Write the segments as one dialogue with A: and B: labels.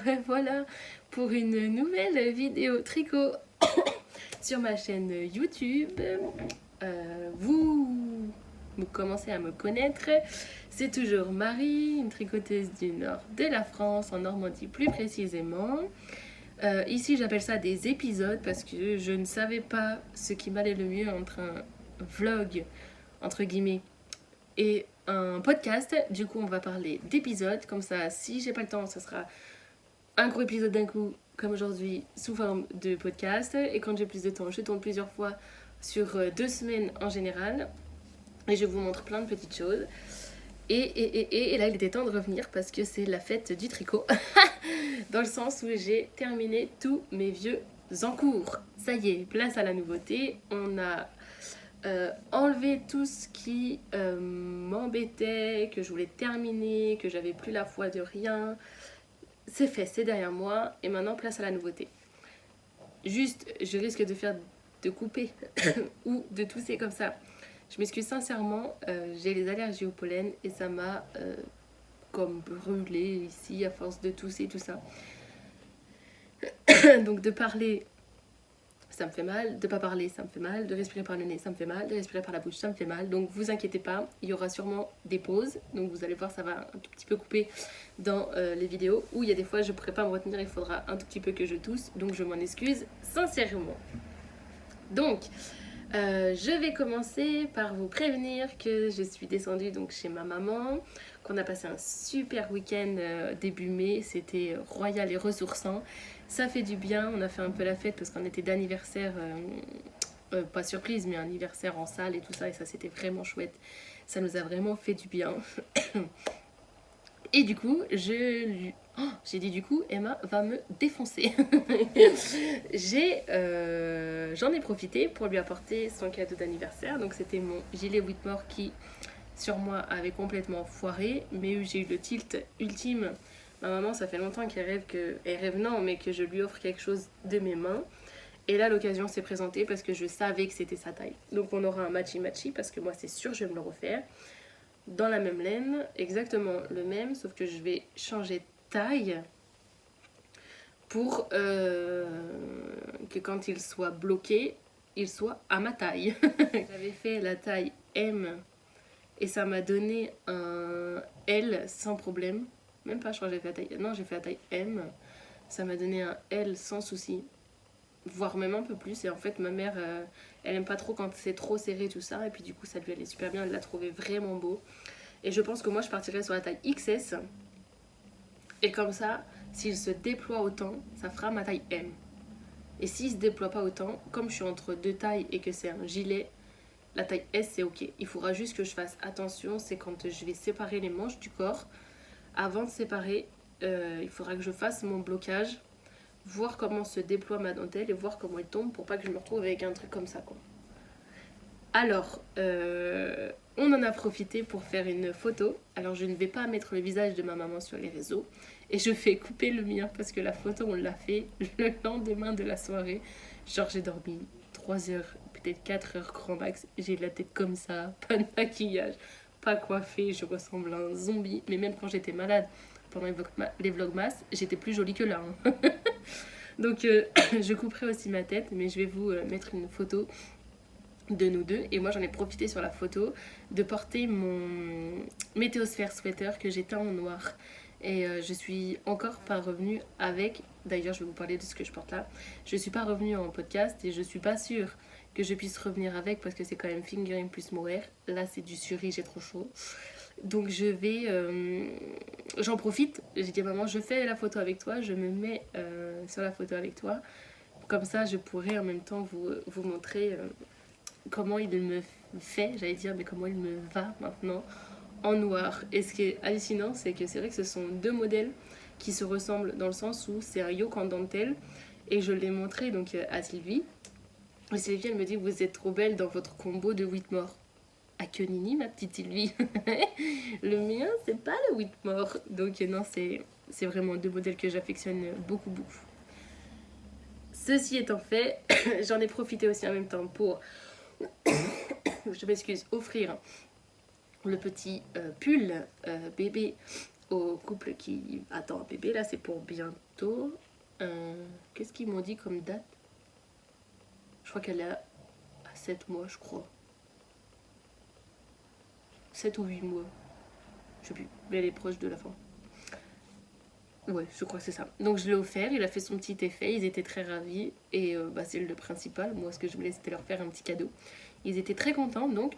A: revoilà pour une nouvelle vidéo tricot sur ma chaîne YouTube. Vous commencez à me connaître, c'est toujours Marie, une tricoteuse du nord de la France, en Normandie plus précisément. Ici j'appelle ça des épisodes parce que je ne savais pas ce qui m'allait le mieux entre un vlog entre guillemets et un podcast. Du coup on va parler d'épisodes, comme ça si j'ai pas le temps ça sera un gros épisode d'un coup comme aujourd'hui sous forme de podcast, et quand j'ai plus de temps je tourne plusieurs fois sur 2 semaines en général et je vous montre plein de petites choses. Et là il était temps de revenir parce que c'est la fête du tricot dans le sens où j'ai terminé tous mes vieux en cours. Ça y est, place à la nouveauté. On a enlevé tout ce qui m'embêtait, que je voulais terminer, que j'avais plus la foi de rien. C'est fait, c'est derrière moi et maintenant place à la nouveauté. Juste, je risque de couper ou de tousser comme ça. Je m'excuse sincèrement, j'ai les allergies au pollen et ça m'a comme brûlé ici à force de tousser tout ça. Donc de parler, ça me fait mal, de pas parler, ça me fait mal, de respirer par le nez, ça me fait mal, de respirer par la bouche, ça me fait mal. Donc vous inquiétez pas, il y aura sûrement des pauses. Donc vous allez voir, ça va un tout petit peu couper dans les vidéos où il y a des fois je pourrais pas me retenir, il faudra un tout petit peu que je tousse. Donc je m'en excuse sincèrement. Donc je vais commencer par vous prévenir que je suis descendue donc chez ma maman, qu'on a passé un super week-end début mai, c'était royal et ressourçant. Ça fait du bien, on a fait un peu la fête parce qu'on était d'anniversaire, pas surprise mais un anniversaire en salle et tout ça, et ça c'était vraiment chouette, ça nous a vraiment fait du bien. Et du coup, j'ai dit du coup, Emma va me défoncer. J'en ai profité pour lui apporter son cadeau d'anniversaire. Donc c'était mon gilet Whitmore qui, sur moi, avait complètement foiré. Mais j'ai eu le tilt ultime. Ma maman, ça fait longtemps elle rêve non, mais que je lui offre quelque chose de mes mains. Et là, l'occasion s'est présentée parce que je savais que c'était sa taille. Donc on aura un matchy-matchy parce que moi, c'est sûr, je vais me le refaire. Dans la même laine, exactement le même, sauf que je vais changer de taille pour que quand il soit bloqué, il soit à ma taille. J'avais fait la taille M et ça m'a donné un L sans problème. Même pas, je crois que j'ai fait la taille... Non, j'ai fait la taille M. Ça m'a donné un L sans souci. Voire même un peu plus. Et en fait, ma mère, elle aime pas trop quand c'est trop serré tout ça. Et puis du coup, ça lui allait super bien. Elle l'a trouvé vraiment beau. Et je pense que moi, je partirais sur la taille XS. Et comme ça, s'il se déploie autant, ça fera ma taille M. Et s'il se déploie pas autant, comme je suis entre deux tailles et que c'est un gilet, la taille S c'est ok. Il faudra juste que je fasse attention, c'est quand je vais séparer les manches du corps. Avant de séparer, il faudra que je fasse mon blocage, voir comment se déploie ma dentelle et voir comment elle tombe pour pas que je me retrouve avec un truc comme ça, quoi. Alors, on en a profité pour faire une photo. Alors, je ne vais pas mettre le visage de ma maman sur les réseaux. Et je fais couper le mien parce que la photo, on l'a fait le lendemain de la soirée. Genre, j'ai dormi 3 heures, peut-être 4 heures grand max. J'ai la tête comme ça, pas de maquillage, pas coiffée. Je ressemble à un zombie. Mais même quand j'étais malade pendant les vlogmas, j'étais plus jolie que là. Hein. Donc, je couperai aussi ma tête, mais je vais vous mettre une photo de nous deux. Et moi j'en ai profité sur la photo de porter mon météosphère sweater que j'ai teint en noir. Et je suis encore pas revenue avec, d'ailleurs je vais vous parler de ce que je porte là, je suis pas revenue en podcast et je suis pas sûre que je puisse revenir avec parce que c'est quand même fingering plus mohair. Là c'est du suri, j'ai trop chaud. Donc je vais, j'en profite, j'ai dit à maman je fais la photo avec toi, je me mets sur la photo avec toi. Comme ça je pourrai en même temps vous montrer comment il me fait, j'allais dire, mais comment il me va maintenant en noir. Et ce qui est hallucinant, c'est que c'est vrai que ce sont deux modèles qui se ressemblent dans le sens où c'est un yoke en dentelle et je l'ai montré donc à Sylvie. Et Sylvie, elle me dit, vous êtes trop belle dans votre combo de Whitmore. À que nini, ma petite Sylvie. Le mien, c'est pas le Whitmore. Donc non, c'est vraiment deux modèles que j'affectionne beaucoup, beaucoup. Ceci étant fait, j'en ai profité aussi en même temps pour je m'excuse, offrir le petit pull bébé au couple qui attend un bébé. Là, c'est pour bientôt. Qu'est-ce qu'ils m'ont dit comme date? Je crois qu'elle est à 7 mois, je crois. 7 ou 8 mois. Je sais plus, mais elle est proche de la fin. Ouais, je crois que c'est ça. Donc je l'ai offert, il a fait son petit effet, ils étaient très ravis. Et c'est le principal. Moi, ce que je voulais, c'était leur faire un petit cadeau. Ils étaient très contents, donc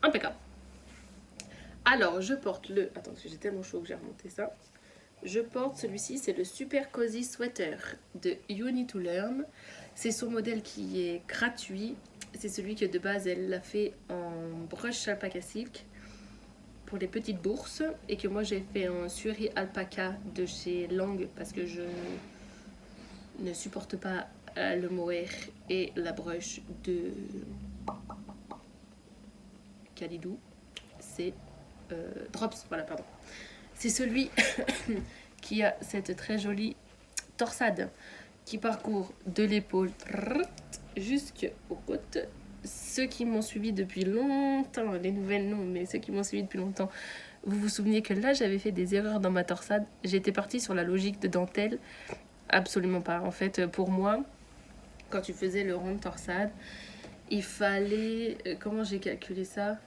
A: impeccable. Alors, je porte le... Attends, parce que j'ai tellement chaud que j'ai remonté ça. Je porte celui-ci, c'est le Super Cozy Sweater de You Need to Learn. C'est son modèle qui est gratuit. C'est celui que de base, elle l'a fait en brush alpaca silk pour les petites bourses. Et que moi, j'ai fait en suri alpaca de chez Lang parce que je ne supporte pas le mohair et la brush de Kalidou. C'est Drops, voilà, pardon. C'est celui qui a cette très jolie torsade qui parcourt de l'épaule jusqu'aux côtes. Ceux qui m'ont suivi depuis longtemps, les nouvelles non, mais ceux qui m'ont suivi depuis longtemps, vous vous souvenez que là j'avais fait des erreurs dans ma torsade. J'étais partie sur la logique de dentelle. Absolument pas. En fait, pour moi, quand tu faisais le rond de torsade, il fallait... comment j'ai calculé ça,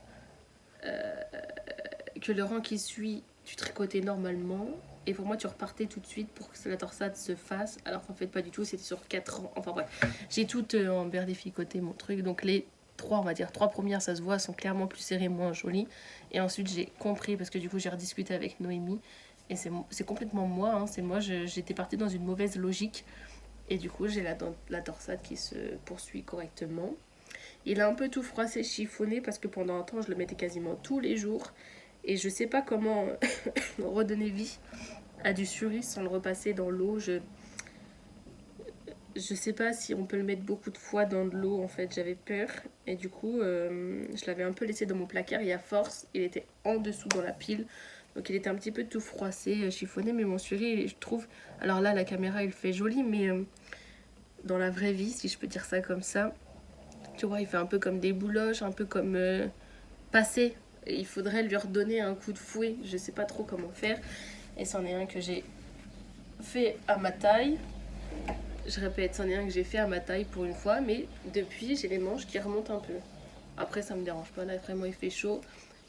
A: que le rang qui suit, tu tricotais normalement. Et pour moi, tu repartais tout de suite pour que la torsade se fasse. Alors qu'en fait, pas du tout, c'était sur 4 rangs. Enfin bref, j'ai tout en berdificoté mon truc. Donc les 3, on va dire, 3 premières, ça se voit, sont clairement plus serrées, moins jolies. Et ensuite, j'ai compris, parce que du coup, j'ai rediscuté avec Noémie. Et c'est complètement moi, hein, c'est moi, j'étais partie dans une mauvaise logique. Et du coup, j'ai la torsade qui se poursuit correctement. Il a un peu tout froissé, chiffonné, parce que pendant un temps, je le mettais quasiment tous les jours. Et je sais pas comment redonner vie à du suri sans le repasser dans l'eau. Je sais pas si on peut le mettre beaucoup de fois dans de l'eau, en fait, j'avais peur. Et du coup, je l'avais un peu laissé dans mon placard et à force, il était en dessous dans la pile. Donc il était un petit peu tout froissé, chiffonné, mais mon suri, je trouve... Alors là, la caméra, il fait joli, mais dans la vraie vie, si je peux dire ça comme ça, tu vois, il fait un peu comme des bouloches, un peu comme passé. Il faudrait lui redonner un coup de fouet, je sais pas trop comment faire. Et c'en est un que j'ai fait à ma taille. Je répète, c'en est un que j'ai fait à ma taille pour une fois, mais depuis j'ai les manches qui remontent un peu. Après ça me dérange pas, là vraiment il fait chaud.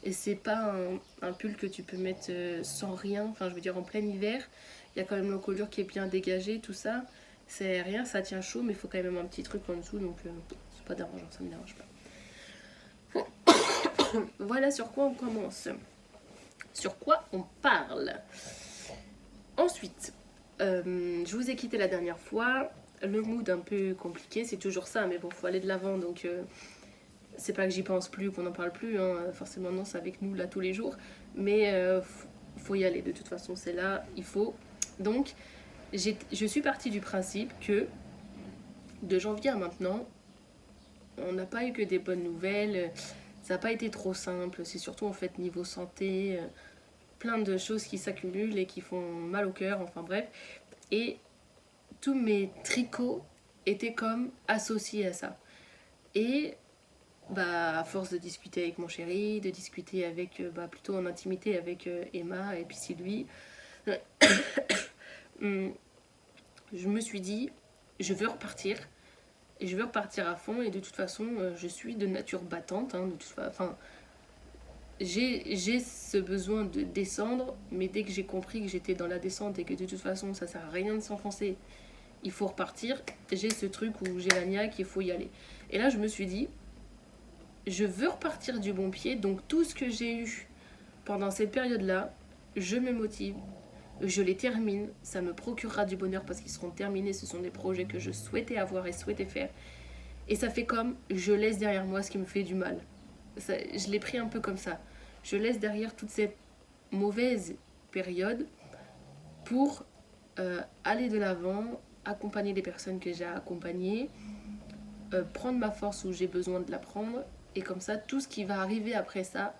A: Et c'est pas un pull que tu peux mettre sans rien, enfin je veux dire en plein hiver. Il y a quand même l'encolure qui est bien dégagée, tout ça. C'est rien, ça tient chaud, mais il faut quand même un petit truc en dessous, donc c'est pas dérangeant, ça me dérange pas. Voilà sur quoi on commence. Sur quoi on parle. Ensuite, je vous ai quitté la dernière fois. Le mood un peu compliqué, c'est toujours ça, mais bon, faut aller de l'avant, donc c'est pas que j'y pense plus, qu'on n'en parle plus, hein. Forcément non, c'est avec nous là tous les jours, mais faut y aller, de toute façon c'est là, il faut. Donc, je suis partie du principe que de janvier à maintenant, on n'a pas eu que des bonnes nouvelles, ça n'a pas été trop simple, c'est surtout en fait niveau santé, plein de choses qui s'accumulent et qui font mal au cœur, enfin bref. Et tous mes tricots étaient comme associés à ça. Et à force de discuter avec mon chéri, de discuter avec, plutôt en intimité avec Emma et puis Sylvie, je me suis dit, je veux repartir. Et je veux repartir à fond et de toute façon, je suis de nature battante. Hein, j'ai ce besoin de descendre, mais dès que j'ai compris que j'étais dans la descente et que de toute façon ça sert à rien de s'enfoncer, il faut repartir, j'ai ce truc où j'ai la niaque, il faut y aller. Et là je me suis dit, je veux repartir du bon pied, donc tout ce que j'ai eu pendant cette période-là, je me motive, je les termine, ça me procurera du bonheur parce qu'ils seront terminés, ce sont des projets que je souhaitais avoir et souhaitais faire. Et ça fait comme, je laisse derrière moi ce qui me fait du mal. Je l'ai pris un peu comme ça. Je laisse derrière toute cette mauvaise période pour aller de l'avant, accompagner les personnes que j'ai à accompagner, prendre ma force où j'ai besoin de la prendre, et comme ça, tout ce qui va arriver après ça,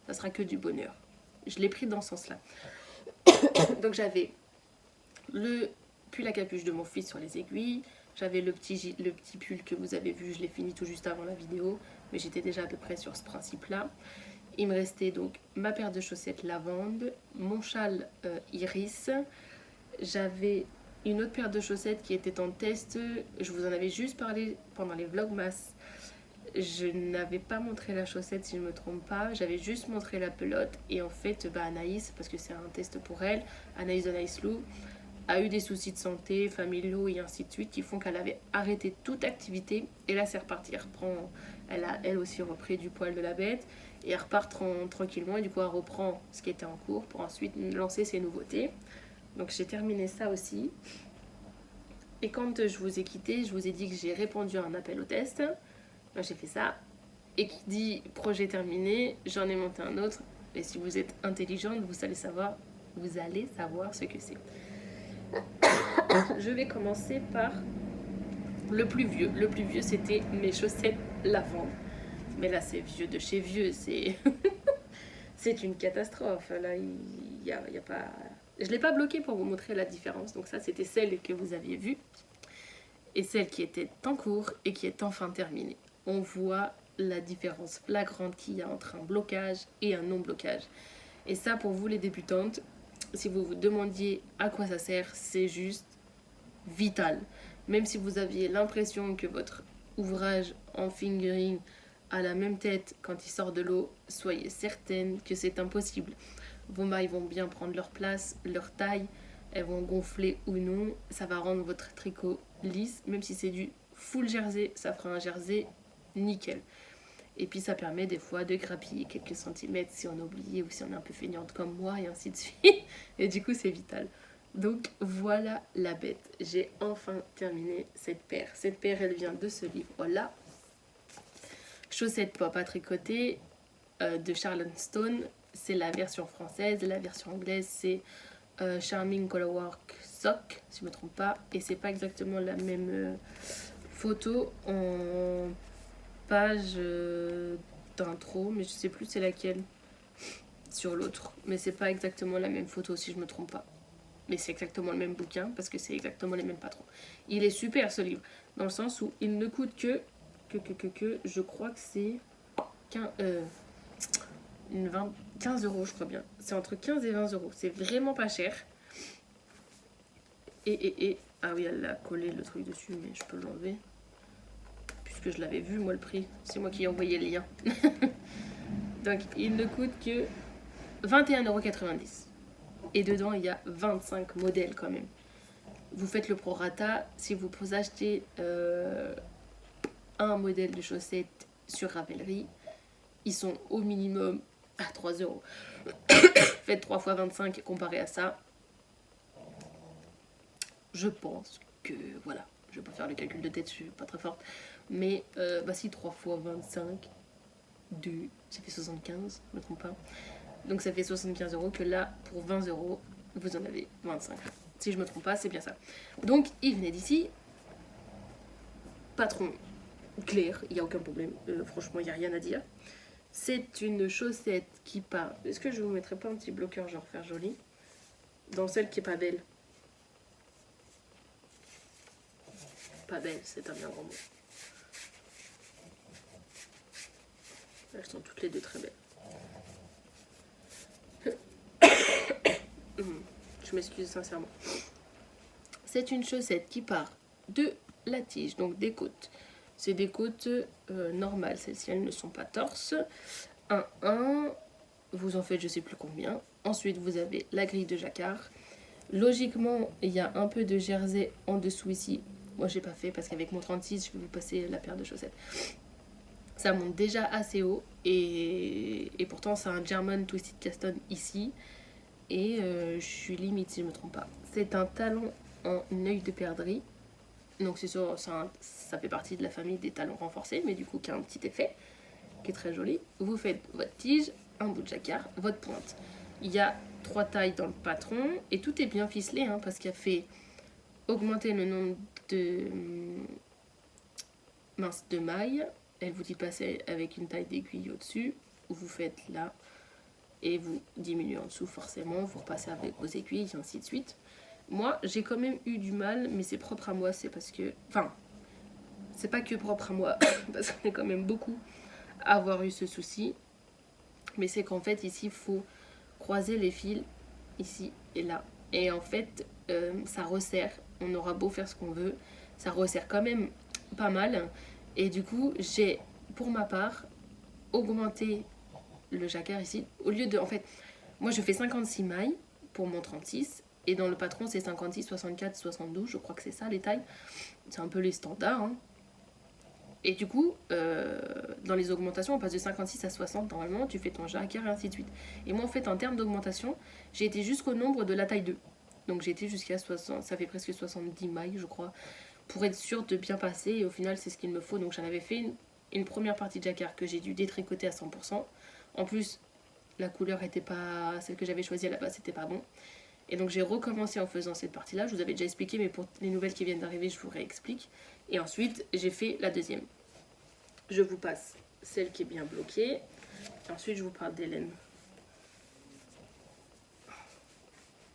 A: ça sera que du bonheur. Je l'ai pris dans ce sens-là. Donc j'avais le pull à capuche de mon fils sur les aiguilles, j'avais le petit pull que vous avez vu, je l'ai fini tout juste avant la vidéo, mais j'étais déjà à peu près sur ce principe-là. Il me restait donc ma paire de chaussettes lavande, mon châle iris. J'avais une autre paire de chaussettes qui était en test. Je vous en avais juste parlé pendant les vlogmas. Je n'avais pas montré la chaussette si je ne me trompe pas. J'avais juste montré la pelote. Et en fait, Anaïs, parce que c'est un test pour elle, Anaïs de Nice Lou, a eu des soucis de santé, familiaux et ainsi de suite, qui font qu'elle avait arrêté toute activité. Et là, c'est reparti. Elle a elle aussi repris du poil de la bête. Et elle repart tranquillement. Et du coup, elle reprend ce qui était en cours pour ensuite lancer ses nouveautés. Donc j'ai terminé ça aussi. Et quand je vous ai quitté, je vous ai dit que j'ai répondu à un appel au test. Donc j'ai fait ça. Et qui dit projet terminé, j'en ai monté un autre. Et si vous êtes intelligente, vous allez savoir ce que c'est. Je vais commencer par le plus vieux. Le plus vieux, c'était mes chaussettes lavande. Mais là, c'est vieux de chez vieux. C'est une catastrophe. Là, il y a pas... Je ne l'ai pas bloqué pour vous montrer la différence. Donc ça, c'était celle que vous aviez vue. Et celle qui était en cours et qui est enfin terminée. On voit la différence flagrante qu'il y a entre un blocage et un non-blocage. Et ça, pour vous les débutantes, si vous vous demandiez à quoi ça sert, c'est juste vital. Même si vous aviez l'impression que votre ouvrage en fingering a la même tête quand il sort de l'eau, soyez certaine que c'est impossible. Vos mailles vont bien prendre leur place, leur taille, elles vont gonfler ou non, ça va rendre votre tricot lisse, même si c'est du full jersey, ça fera un jersey nickel. Et puis ça permet des fois de grappiller quelques centimètres si on a oublié ou si on est un peu feignante comme moi et ainsi de suite. Et du coup c'est vital. Donc voilà la bête. J'ai enfin terminé cette paire. Cette paire elle vient de ce livre-là. Chaussettes pop à tricoter de Charlotte Stone. C'est la version française. La version anglaise c'est Charming Colorwork Sock, si je ne me trompe pas. Et c'est pas exactement la même photo en page d'intro, mais je sais plus c'est laquelle sur l'autre. Mais c'est pas exactement la même photo si je me trompe pas. Mais c'est exactement le même bouquin parce que c'est exactement les mêmes patrons. Il est super ce livre, dans le sens où il ne coûte que je crois que c'est 15 euros, je crois bien. C'est entre 15 et 20 euros. C'est vraiment pas cher. Ah oui, elle a collé le truc dessus, mais je peux l'enlever. Puisque je l'avais vu, moi, le prix. C'est moi qui ai envoyé le lien. Donc, il ne coûte que 21,90 €. Et dedans, il y a 25 modèles quand même. Vous faites le prorata. Si vous achetez un modèle de chaussettes sur Ravelry, ils sont au minimum à 3 €. Faites 3 fois 25 comparé à ça. Je pense que, voilà, je vais pas faire le calcul de tête, je suis pas très forte. Mais, si 3 fois 25, ça fait 75, je me trompe pas. Donc ça fait 75 € que là, pour 20 €, vous en avez 25. Si je me trompe pas, c'est bien ça. Donc, il venait d'ici. Patron clair, il n'y a aucun problème. Franchement, il n'y a rien à dire. C'est une chaussette qui part... Est-ce que je vous mettrai pas un petit bloqueur, genre faire joli, dans celle qui est pas belle? Pas belle, c'est un bien grand mot. Elles sont toutes les deux très belles. Je m'excuse sincèrement. C'est une chaussette qui part de la tige, donc des côtes. C'est des côtes normales, celles-ci elles ne sont pas torses. 1, vous en faites je sais plus combien. Ensuite vous avez la grille de jacquard. Logiquement il y a un peu de jersey en dessous ici. Moi j'ai pas fait parce qu'avec mon 36 je vais vous passer la paire de chaussettes. Ça monte déjà assez haut et pourtant c'est un German Twisted Caston ici. Et je suis limite si je me trompe pas. C'est un talon en œil de perdrix. Donc c'est sûr, ça fait partie de la famille des talons renforcés, mais du coup qui a un petit effet, qui est très joli. Vous faites votre tige, un bout de jacquard, votre pointe. Il y a 3 tailles dans le patron, et tout est bien ficelé, hein, parce qu'il a fait augmenter le nombre de mailles. Elle vous dit passer avec une taille d'aiguille au-dessus, vous faites là, et vous diminuez en dessous forcément, vous repassez avec vos aiguilles, et ainsi de suite. Moi, j'ai quand même eu du mal, mais c'est propre à moi, c'est parce que... Enfin, c'est pas que propre à moi, parce qu'on est quand même beaucoup à avoir eu ce souci. mais c'est qu'en fait ici il faut croiser les fils ici et là. Et en fait ça resserre, on aura beau faire ce qu'on veut, ça resserre quand même pas mal. Et du coup j'ai pour ma part augmenté le jacquard ici. Au lieu de, en fait, moi je fais 56 mailles pour mon 36 et dans le patron c'est 56, 64, 72, je crois que c'est ça les tailles. C'est un peu les standards. Hein. Et du coup, dans les augmentations, on passe de 56 à 60 normalement, tu fais ton jacquard et ainsi de suite. Et moi en fait en termes d'augmentation, j'ai été jusqu'au nombre de la taille 2. Donc j'ai été jusqu'à 60, ça fait presque 70 mailles je crois, pour être sûre de bien passer. Et au final c'est ce qu'il me faut. Donc j'en avais fait une première partie de jacquard que j'ai dû détricoter à 100%. En plus, la couleur était pas celle que j'avais choisie à la base, c'était pas bon. Et donc j'ai recommencé en faisant cette partie-là. Je vous avais déjà expliqué, mais pour les nouvelles qui viennent d'arriver, je vous réexplique. Et ensuite, j'ai fait la deuxième. Je vous passe celle qui est bien bloquée. Et ensuite, je vous parle des laines.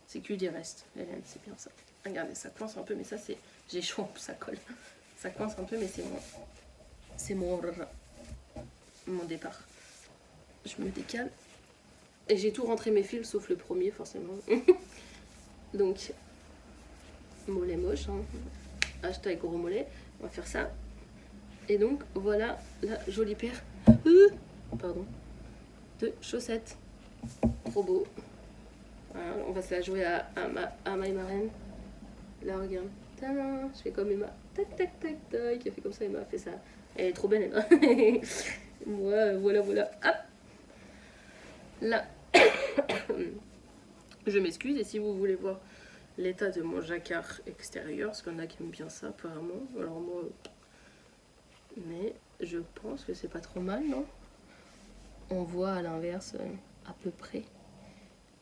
A: C'est que des restes. Les laines, c'est bien ça. Regardez, ça coince un peu, mais ça c'est... J'ai chaud, ça colle. Ça coince un peu, mais c'est mon départ. Je me décale. Et j'ai tout rentré mes fils, sauf le premier, forcément. Donc, mollet moche, hein. Hashtag gros mollet. On va faire ça. Et donc, voilà la jolie paire pardon, de chaussettes. Trop beau. Voilà, on va se la jouer à ma et ma reine. Là, regarde. Tadam, je fais comme Emma. Tac, tac, tac, tac. Qui a fait comme ça, Emma a fait ça. Elle est trop belle, Emma. Voilà. Hop. Là. Je m'excuse, et si vous voulez voir l'état de mon jacquard extérieur, parce qu'il y en a qui aiment bien ça apparemment, alors moi, mais je pense que c'est pas trop mal, non? On voit à l'inverse à peu près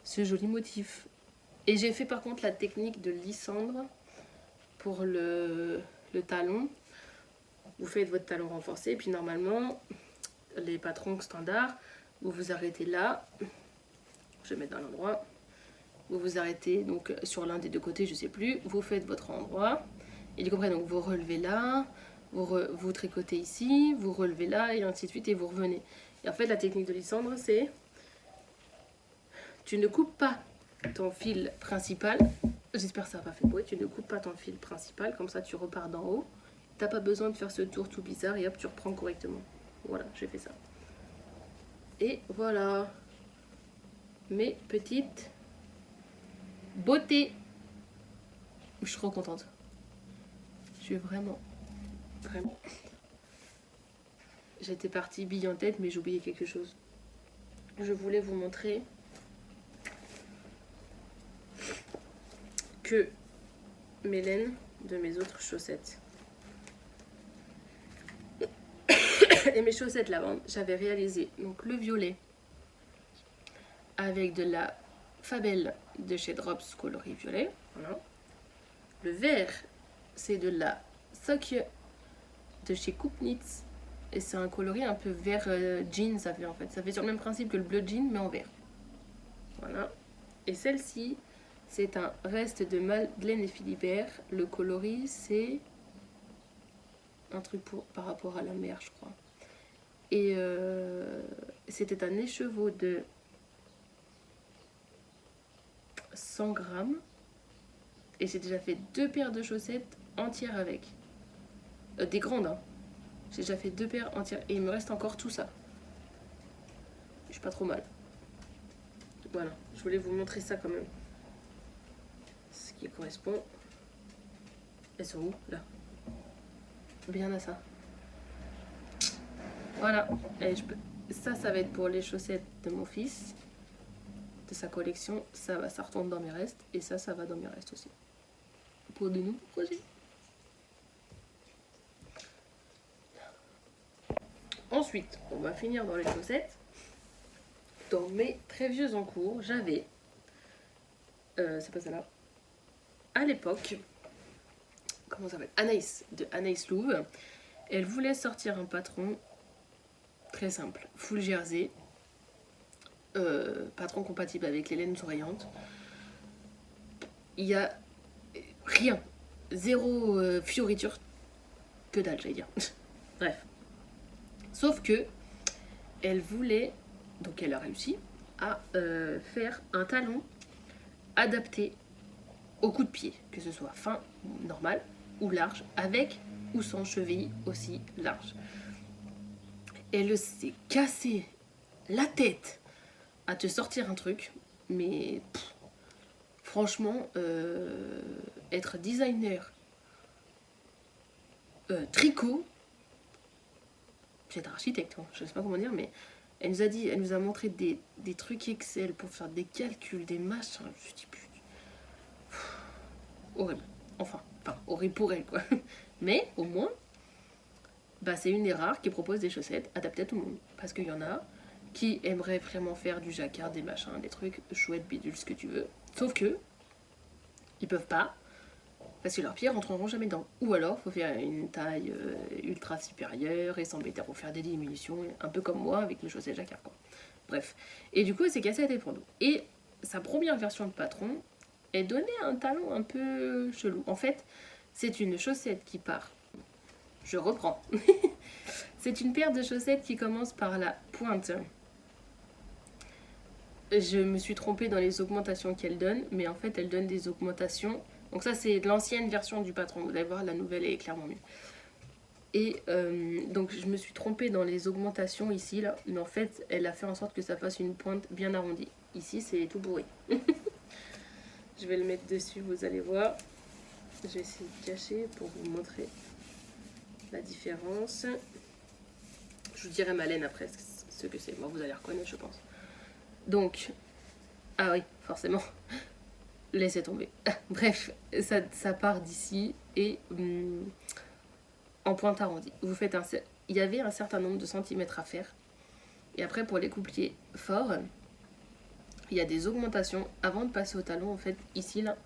A: ce joli motif. Et j'ai fait par contre la technique de lissandre pour le talon. Vous faites votre talon renforcé, et puis normalement les patrons standards, vous vous arrêtez là. Je vais mettre dans l'endroit. Vous vous arrêtez donc sur l'un des deux côtés, je sais plus. Vous faites votre endroit. Et du coup, après, donc vous relevez là, vous tricotez ici, vous relevez là, et ainsi de suite, et vous revenez. Et en fait, la technique de Lysandre, c'est tu ne coupes pas ton fil principal. J'espère que ça n'a pas fait bruit. Tu ne coupes pas ton fil principal, comme ça tu repars d'en haut. T'as pas besoin de faire ce tour tout bizarre et hop, tu reprends correctement. Voilà, j'ai fait ça. Et voilà mes petites beautés. Je suis trop contente. Je suis vraiment. J'étais partie bille en tête, mais j'ai oublié quelque chose. Je voulais vous montrer que mes laines de mes autres chaussettes. Et mes chaussettes lavande, j'avais réalisé donc le violet avec de la Fabelle de chez Drops coloris violet. Voilà. Le vert, c'est de la Sock de chez Coupnitz. Et c'est un coloris un peu vert jean, ça fait en fait. Ça fait sur le même principe que le bleu jean, mais en vert. Voilà. Et celle-ci, c'est un reste de Madeleine et Philibert. Le coloris, c'est un truc par rapport à la mer, je crois. Et c'était un écheveau de 100 grammes. Et j'ai déjà fait 2 paires de chaussettes entières avec. Des grandes, hein. J'ai déjà fait 2 paires entières. Et il me reste encore tout ça. Je suis pas trop mal. Voilà, je voulais vous montrer ça quand même. Ce qui correspond. Elles sont où? Là. Bien à ça. Voilà. Et ça va être pour les chaussettes de mon fils. De sa collection. Ça retourne dans mes restes. Et ça va dans mes restes aussi. Pour de nouveaux projets. Ensuite, on va finir dans les chaussettes. Dans mes très vieux en cours, j'avais, c'est pas ça là, à l'époque, comment ça s'appelle, Anaïs, de Anaïs Louve. Elle voulait sortir un patron très simple, full jersey, patron compatible avec les laines oreillantes. Il y a rien, zéro fioriture, que dalle j'allais dire. Bref. Sauf que elle voulait donc elle a réussi à faire un talon adapté au coup de pied, que ce soit fin, normal ou large, avec ou sans cheville aussi large. Elle s'est cassée la tête à te sortir un truc, mais franchement, être designer, tricot, c'est un architecte, hein, je sais pas comment dire, mais elle nous a dit, elle nous a montré des trucs Excel pour faire des calculs, des machins. Je me suis dit, putain, horrible. Enfin, horrible pour elle, quoi. Mais au moins, bah, c'est une des rares qui propose des chaussettes adaptées à tout le monde. Parce qu'il y en a qui aimeraient vraiment faire du jacquard, des machins, des trucs chouettes, bidules, ce que tu veux. Sauf que, ils peuvent pas, parce que leurs pieds rentreront jamais dedans. Ou alors, il faut faire une taille ultra supérieure et s'embêter à refaire des diminutions, un peu comme moi avec mes chaussettes jacquard, quoi. Bref. Et du coup, elle s'est cassée la tête pour nous. Et sa première version de patron, elle donnait un talon un peu chelou. En fait, c'est une chaussette qui part. Je reprends. C'est une paire de chaussettes qui commence par la pointe. Je me suis trompée dans les augmentations qu'elle donne, mais en fait, elle donne des augmentations. Donc ça, c'est l'ancienne version du patron. Vous allez voir, la nouvelle est clairement mieux. Et donc, je me suis trompée dans les augmentations ici, là. Mais en fait, elle a fait en sorte que ça fasse une pointe bien arrondie. Ici, c'est tout bourré. Je vais le mettre dessus, vous allez voir. Je vais essayer de cacher pour vous montrer la différence. Je vous dirai ma laine après ce que c'est. Moi, vous allez reconnaître, je pense. Donc, ah oui, forcément. Laissez tomber. Bref, ça part d'ici et en pointe arrondie. Vous faites il y avait un certain nombre de centimètres à faire. Et après, pour les coupliers forts, il y a des augmentations. Avant de passer au talon, en fait, ici, là,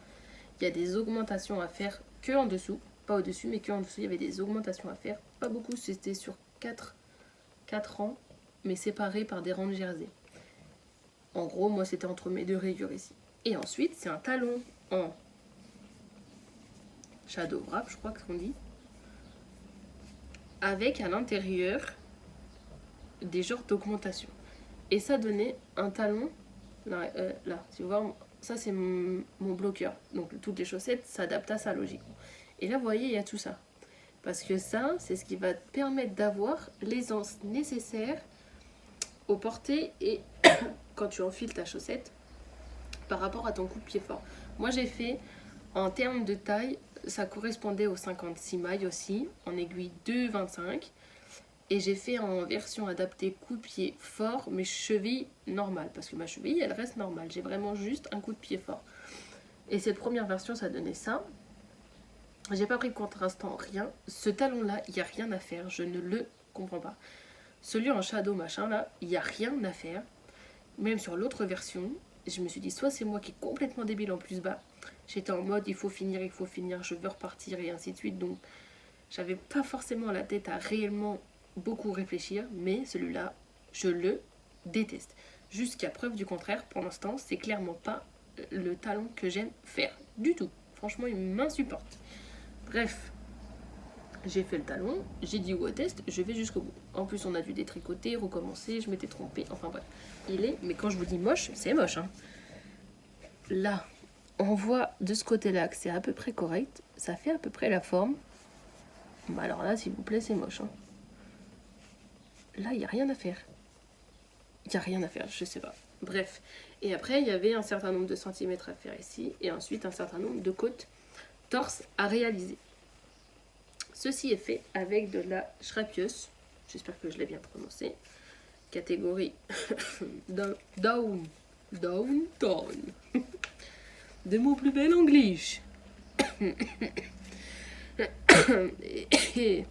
A: il y a des augmentations à faire que en dessous. Pas au-dessus, mais que en dessous, il y avait des augmentations à faire. Pas beaucoup, c'était sur 4 rangs, mais séparés par des rangs de jersey. En gros, moi, c'était entre mes deux rayures ici. Et ensuite, c'est un talon en shadow wrap, je crois que c'est qu'on dit, avec à l'intérieur des genres d'augmentation. Et ça donnait un talon, là, si vous voyez, ça c'est mon bloqueur. Donc toutes les chaussettes s'adaptent à ça logiquement. Et là, vous voyez, il y a tout ça. Parce que ça, c'est ce qui va te permettre d'avoir l'aisance nécessaire au porté et quand tu enfiles ta chaussette par rapport à ton coup de pied fort. Moi, j'ai fait, en termes de taille, ça correspondait aux 56 mailles aussi, en aiguille 2,25. Et j'ai fait en version adaptée coup de pied fort, mes chevilles normales. Parce que ma cheville, elle reste normale. J'ai vraiment juste un coup de pied fort. Et cette première version, ça donnait ça. J'ai pas pris de contrastant, rien. Ce talon-là, il n'y a rien à faire. Je ne le comprends pas. Celui en shadow machin, là, il n'y a rien à faire. Même sur l'autre version, je me suis dit, soit c'est moi qui est complètement débile en plus bas. J'étais en mode, il faut finir, je veux repartir et ainsi de suite. Donc, j'avais pas forcément la tête à réellement beaucoup réfléchir. Mais celui-là, je le déteste. Jusqu'à preuve du contraire, pour l'instant, c'est clairement pas le talon que j'aime faire. Du tout. Franchement, il m'insupporte. Bref, j'ai fait le talon, j'ai dit au test, je vais jusqu'au bout. En plus, on a dû détricoter, recommencer, je m'étais trompée, enfin bref. Mais quand je vous dis moche, c'est moche, hein. Là, on voit de ce côté-là que c'est à peu près correct, ça fait à peu près la forme. Bah alors là, s'il vous plaît, c'est moche, hein. Là, il n'y a rien à faire. Il n'y a rien à faire, je sais pas. Bref. Et après, il y avait un certain nombre de centimètres à faire ici, et ensuite un certain nombre de côtes torse à réaliser. Ceci est fait avec de la Schrappius, j'espère que je l'ai bien prononcé, catégorie down. De mon plus bel anglais. Et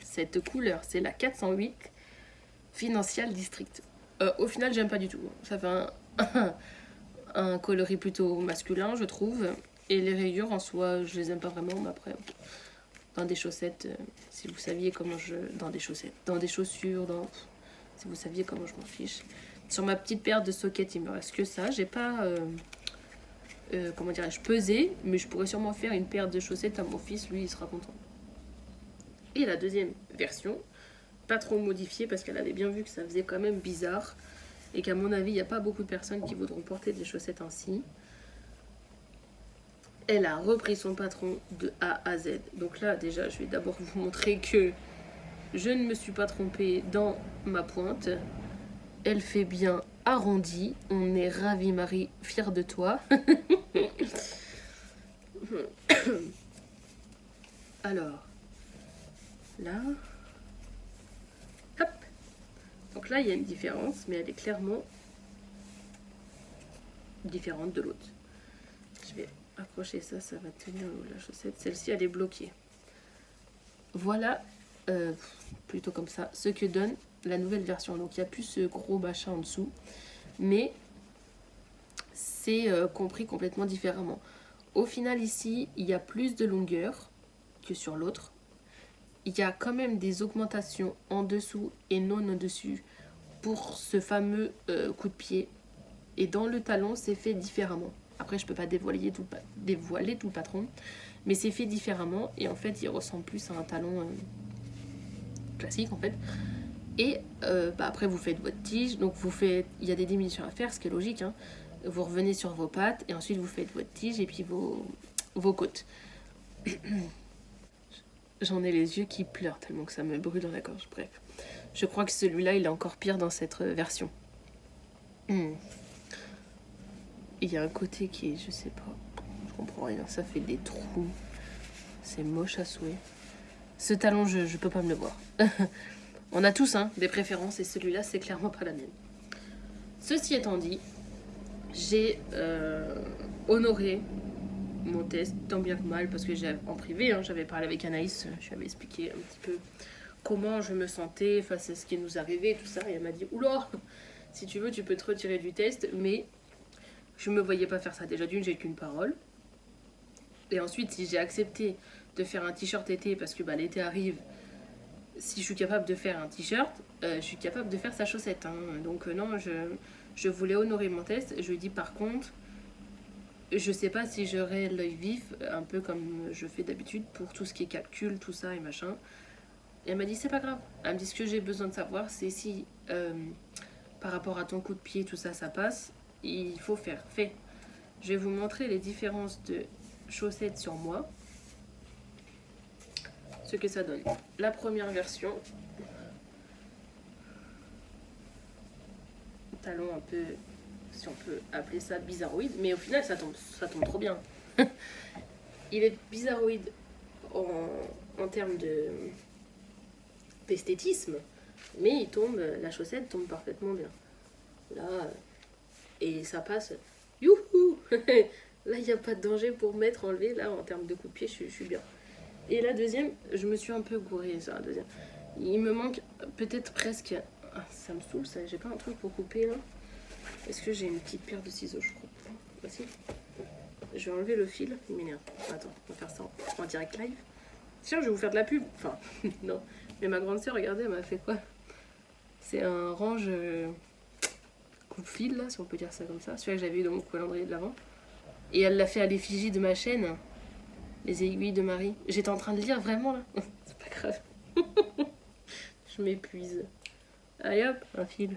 A: cette couleur, c'est la 408 Financial District. Au final, j'aime pas du tout. Ça fait un coloris plutôt masculin, je trouve. Et les rayures en soi, je les aime pas vraiment, mais après, dans des chaussettes, si vous saviez comment dans des chaussures, si vous saviez comment je m'en fiche. Sur ma petite paire de sockets, il me reste que ça. J'ai pas, comment dirais-je, pesé, mais je pourrais sûrement faire une paire de chaussettes à mon fils, lui, il sera content. Et la deuxième version, pas trop modifié parce qu'elle avait bien vu que ça faisait quand même bizarre. Et qu'à mon avis, il n'y a pas beaucoup de personnes qui voudront porter des chaussettes ainsi. Elle a repris son patron de A à Z. Donc là, déjà, je vais d'abord vous montrer que je ne me suis pas trompée dans ma pointe. Elle fait bien arrondi. On est ravis, Marie, fière de toi. Alors, là, hop. Donc là, il y a une différence, mais elle est clairement différente de l'autre. Je vais accrocher ça, ça va tenir la chaussette. Celle-ci, elle est bloquée. Voilà, plutôt comme ça, ce que donne la nouvelle version. Donc il n'y a plus ce gros machin en dessous, mais c'est compris complètement différemment. Au final ici, il y a plus de longueur que sur l'autre. Il y a quand même des augmentations en dessous et non en dessus pour ce fameux coup de pied. Et dans le talon, c'est fait différemment. Après, je peux pas dévoiler tout le patron, mais c'est fait différemment. Et en fait, il ressemble plus à un talon classique en fait. Et après, vous faites votre tige. Donc, il y a des diminutions à faire, ce qui est logique. Hein. Vous revenez sur vos pattes et ensuite vous faites votre tige et puis vos côtes. J'en ai les yeux qui pleurent tellement que ça me brûle dans la gorge. Bref, je crois que celui-là, il est encore pire dans cette version. Il y a un côté qui est, je sais pas, je comprends rien, ça fait des trous. C'est moche à souhait. Ce talon, je peux pas me le voir. On a tous des préférences et celui-là, c'est clairement pas la mienne. Ceci étant dit, j'ai honoré mon test tant bien que mal parce que en privé, j'avais parlé avec Anaïs, je lui avais expliqué un petit peu comment je me sentais face à ce qui nous arrivait et tout ça. Et elle m'a dit, oula, si tu veux, tu peux te retirer du test, mais je me voyais pas faire ça. Déjà d'une, j'ai qu'une parole. Et ensuite, si j'ai accepté de faire un t-shirt été parce que l'été arrive, si je suis capable de faire un t-shirt, je suis capable de faire sa chaussette. Donc non, je voulais honorer mon test. Je lui ai dit par contre, je sais pas si j'aurai l'œil vif, un peu comme je fais d'habitude pour tout ce qui est calcul, tout ça et machin. Et elle m'a dit c'est pas grave. Elle me dit ce que j'ai besoin de savoir, c'est si par rapport à ton coup de pied, tout ça, ça passe. Il faut faire, fais. Je vais vous montrer les différences de chaussettes sur moi. Ce que ça donne. La première version. Talon un peu, si on peut appeler ça bizarroïde. Mais au final, ça tombe trop bien. Il est bizarroïde en termes d'esthétisme. Mais la chaussette tombe parfaitement bien. Là, et ça passe. Youhou. Là, il n'y a pas de danger pour mettre, enlever. Là, en termes de coup de pied, je suis bien. Et la deuxième, je me suis un peu gourée sur la deuxième. Il me manque peut-être presque... Ah, ça me saoule, ça. J'ai pas un truc pour couper, là. Est-ce que j'ai une petite paire de ciseaux, je crois. Voici. Je vais enlever le fil. Il m'énerve. Attends, on va faire ça en direct live. Tiens, je vais vous faire de la pub. Enfin, non. Mais ma grande sœur, regardez, elle m'a fait quoi? C'est un range coupe-fil, là, si on peut dire ça comme ça. Celui que j'avais eu dans mon calendrier de l'avant. Et elle l'a fait à l'effigie de ma chaîne. Les aiguilles de Marie. J'étais en train de lire vraiment là. C'est pas grave. Je m'épuise. Allez hop, un fil.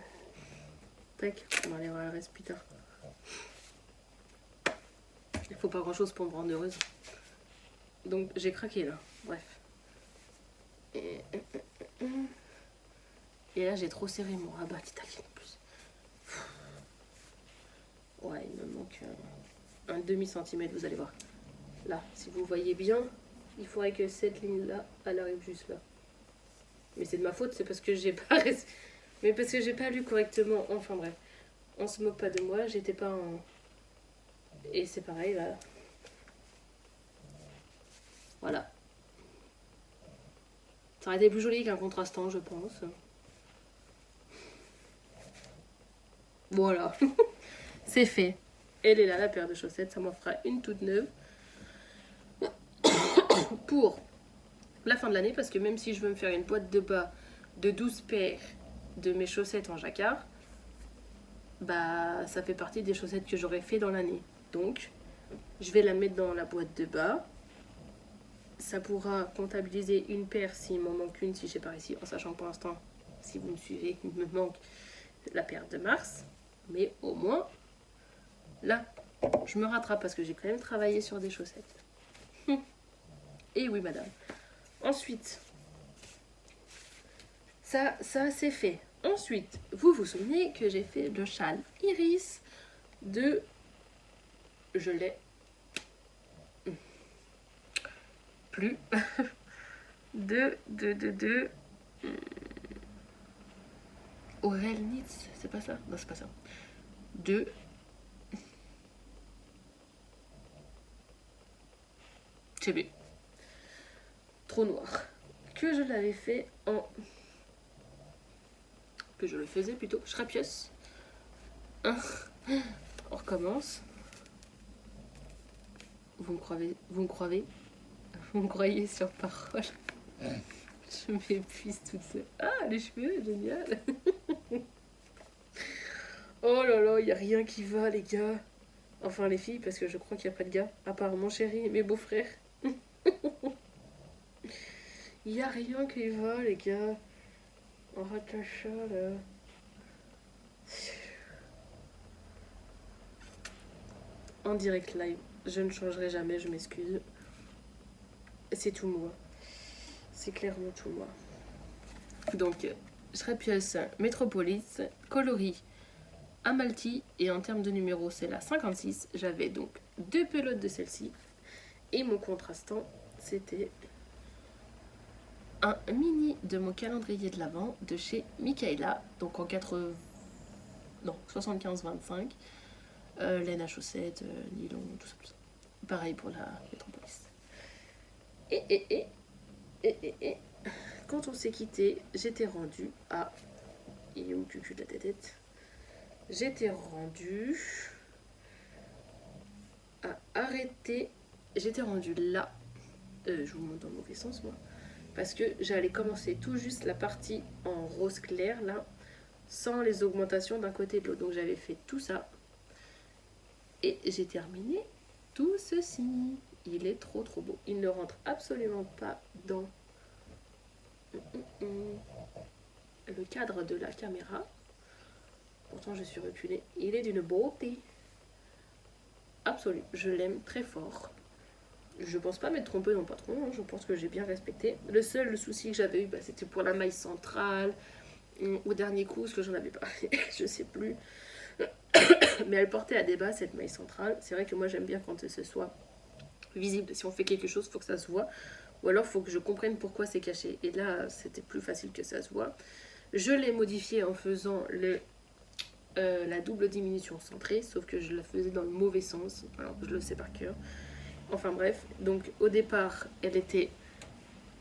A: Tac, on enlèvera le reste plus tard. Il faut pas grand chose pour me rendre heureuse. Donc j'ai craqué là. Bref. Et là j'ai trop serré mon rabat italien en plus. Ouais, il me manque un demi-centimètre, vous allez voir. Là, si vous voyez bien, il faudrait que cette ligne-là, elle arrive juste là. Mais c'est de ma faute, c'est parce que j'ai pas... Mais parce que j'ai pas lu correctement. Enfin bref, on se moque pas de moi, j'étais pas en... Et c'est pareil, là. Voilà. Ça aurait été plus joli qu'un contrastant, je pense. Voilà. C'est fait. Elle est là, la paire de chaussettes, ça m'en fera une toute neuve. Pour la fin de l'année, parce que même si je veux me faire une boîte de bas de 12 paires de mes chaussettes en jacquard, ça fait partie des chaussettes que j'aurais fait dans l'année. Donc, je vais la mettre dans la boîte de bas. ça pourra comptabiliser une paire s'il m'en manque une, si j'ai pas réussi, en sachant que pour l'instant, si vous me suivez, il me manque la paire de mars. Mais au moins, là, je me rattrape parce que j'ai quand même travaillé sur des chaussettes. Et oui, madame. Ensuite, ça c'est fait. Ensuite, vous vous souvenez que j'ai fait le châle Iris de... Je l'ai... plus. de... Aurel Nitz, c'est pas ça? Non, c'est pas ça. De... C'est bien. Trop noir. Que je l'avais fait en... Que je le faisais plutôt. Schrapios. On recommence. Vous me croyez? Vous me croyez? Vous me croyez sur parole? Je m'épuise toute seule. Ah, les cheveux, génial. Oh là là, il n'y a rien qui va, les gars. Enfin, les filles, parce que je crois qu'il n'y a pas de gars. À part mon chéri et mes beaux-frères. Il n'y a rien qui va, les gars. On rate le chat, là. En direct live. Je ne changerai jamais, je m'excuse. C'est tout moi. C'est clairement tout moi. Donc, Schrapios Metropolis, coloris Amalti, et en termes de numéro, c'est la 56. J'avais donc 2 pelotes de celle-ci. Et mon contrastant, c'était un mini de mon calendrier de l'Avent de chez Michaela. Donc en 75-25. Laine à chaussettes, nylon, tout ça, tout ça. Pareil pour la Metropolis. Et quand on s'est quitté, j'étais rendue à... Il est où cucu de la tête? J'étais rendue à arrêter. J'étais rendue là. Je vous montre dans le mauvais sens, moi. Parce que j'allais commencer tout juste la partie en rose clair, là, sans les augmentations d'un côté et de l'autre. Donc j'avais fait tout ça. Et j'ai terminé tout ceci. Il est trop trop beau. Il ne rentre absolument pas dans le cadre de la caméra. Pourtant je suis reculée. Il est d'une beauté absolue. Je l'aime très fort. Je pense pas m'être trompée dans le patron. Hein. Je pense que j'ai bien respecté. Le seul souci que j'avais eu, c'était pour la maille centrale. Au dernier coup, ce que j'en avais parlé, je sais plus. Mais elle portait à débat cette maille centrale. C'est vrai que moi j'aime bien quand ce soit visible. Si on fait quelque chose, il faut que ça se voit. Ou alors il faut que je comprenne pourquoi c'est caché. Et là, c'était plus facile que ça se voit. Je l'ai modifié en faisant la double diminution centrée, sauf que je la faisais dans le mauvais sens. Alors je le sais par cœur. Enfin bref, donc au départ, elle était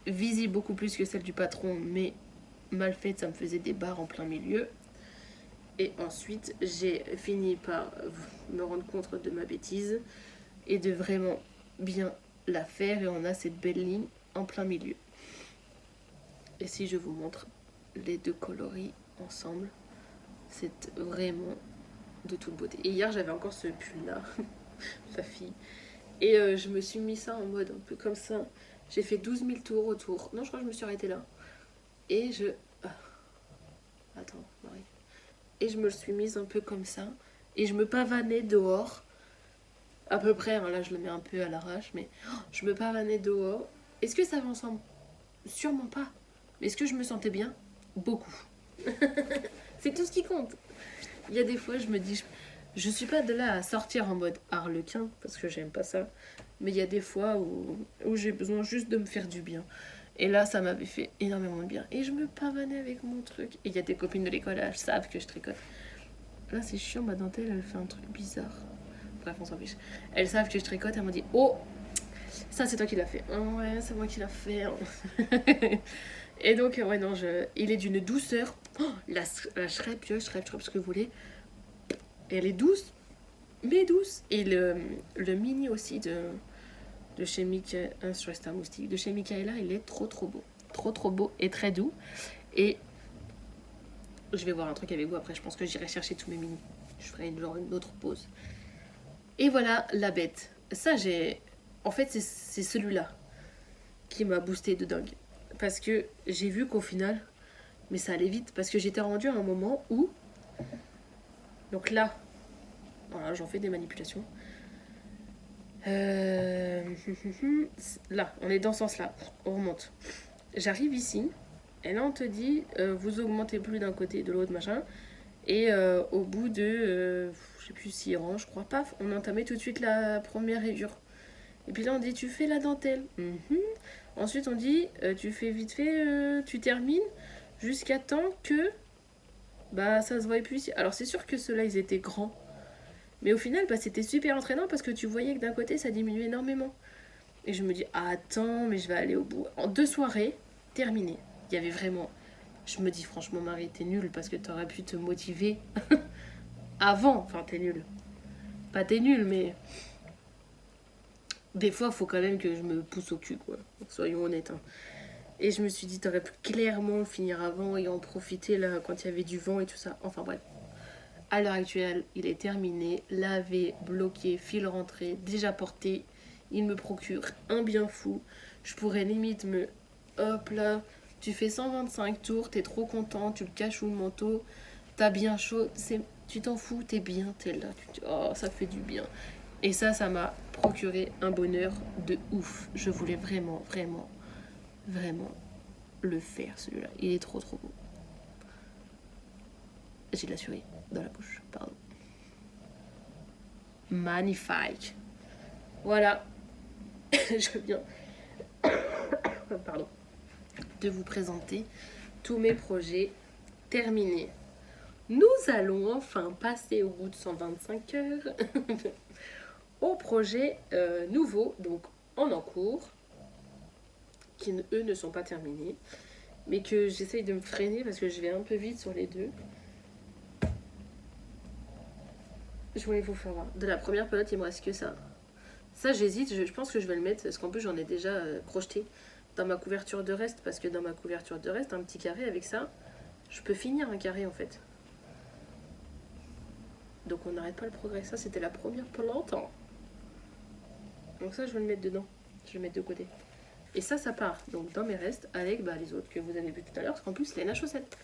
A: visible beaucoup plus que celle du patron, mais mal faite, ça me faisait des barres en plein milieu. Et ensuite, j'ai fini par me rendre compte de ma bêtise et de vraiment bien la faire. Et on a cette belle ligne en plein milieu. Et si je vous montre les deux coloris ensemble, c'est vraiment de toute beauté. Et hier, j'avais encore ce pull-là, sa fille. Et je me suis mis ça en mode un peu comme ça. J'ai fait 12 000 tours autour. Non, je crois que je me suis arrêtée là. Et je... Attends, Marie. Et je me le suis mise un peu comme ça. Et je me pavanais dehors. À peu près, hein, là je le mets un peu à l'arrache. Mais je me pavanais dehors. Est-ce que ça va ensemble? Sûrement pas. Mais est-ce que je me sentais bien? Beaucoup. C'est tout ce qui compte. Il y a des fois, je me dis... Je suis pas de là à sortir en mode harlequin. Parce que j'aime pas ça. Mais il y a des fois où j'ai besoin juste de me faire du bien. Et là, ça m'avait fait énormément de bien. Et je me pavanais avec mon truc. Et il y a des copines de l'école, elles savent que je tricote. Là, c'est chiant, ma dentelle, elle fait un truc bizarre. Bref, on s'en fiche. Elles savent que je tricote, elles m'ont dit « Oh, ça, c'est toi qui l'as fait. » Oh, ouais, c'est moi qui l'ai fait. Et donc, ouais, non, il est d'une douceur. Oh, la Schrepp, ce que vous voulez. Elle est douce, mais douce. Et le mini aussi de chez Michaela, un moustique, de chez Michaela, il est trop trop beau. Trop beau et très doux. Et je vais voir un truc avec vous après, je pense que j'irai chercher tous mes minis. Je ferai une autre pause. Et voilà la bête. Ça, j'ai... En fait, c'est celui-là. qui m'a boosté de dingue. Parce que j'ai vu qu'au final, mais ça allait vite. Parce que j'étais rendue à un moment où... Donc là, voilà, j'en fais des manipulations. Là, on est dans ce sens-là. On remonte. J'arrive ici. Et là, on te dit, vous augmentez plus d'un côté, de l'autre, machin. Et au bout de, je sais plus 6 rangs, je crois, paf, on entamait tout de suite la première rayure. Et puis là, on dit, tu fais la dentelle. Ensuite, on dit, tu fais vite fait, tu termines jusqu'à temps que bah ça se voit plus ici. Alors, c'est sûr que ceux-là, ils étaient grands. Mais au final, bah, c'était super entraînant parce que tu voyais que d'un côté, ça diminuait énormément. Et je me dis, ah, attends, mais je vais aller au bout. En 2 soirées, terminé. Il y avait vraiment... Je me dis, franchement, Marie, t'es nulle parce que t'aurais pu te motiver avant. Enfin, t'es nulle. Pas t'es nulle, mais... Des fois, il faut quand même que je me pousse au cul, quoi. Soyons honnêtes. Hein. Et je me suis dit, t'aurais pu clairement finir avant et en profiter là quand il y avait du vent et tout ça. Enfin bref. À l'heure actuelle, il est terminé, lavé, bloqué, fil rentré, déjà porté. Il me procure un bien fou. Je pourrais limite me... Hop là, tu fais 125 tours, t'es trop content, tu le caches sous le manteau, t'as bien chaud, tu t'en fous, t'es bien, t'es là. Tu te dis, oh, ça fait du bien. Et ça m'a procuré un bonheur de ouf. Je voulais vraiment, vraiment, vraiment le faire, celui-là. Il est trop, trop beau. J'ai de la souris dans la bouche, pardon. Magnifique. Voilà. Je viens pardon, de vous présenter tous mes projets terminés. Nous allons enfin passer au bout de 125 heures aux projets nouveaux, donc en cours, qui eux ne sont pas terminés, mais que j'essaye de me freiner parce que je vais un peu vite sur les deux. Je voulais vous faire voir. De la première pelote, il me reste que ça. Ça, j'hésite, je pense que je vais le mettre, parce qu'en plus, j'en ai déjà projeté dans ma couverture de reste, parce que dans ma couverture de reste, un petit carré avec ça, je peux finir un carré en fait. Donc on n'arrête pas le progrès. Ça, c'était la première pelote. Donc ça, je vais le mettre dedans. Je vais le mettre de côté. Et ça part donc dans mes restes avec les autres que vous avez vu tout à l'heure, parce qu'en plus, c'est la chaussette.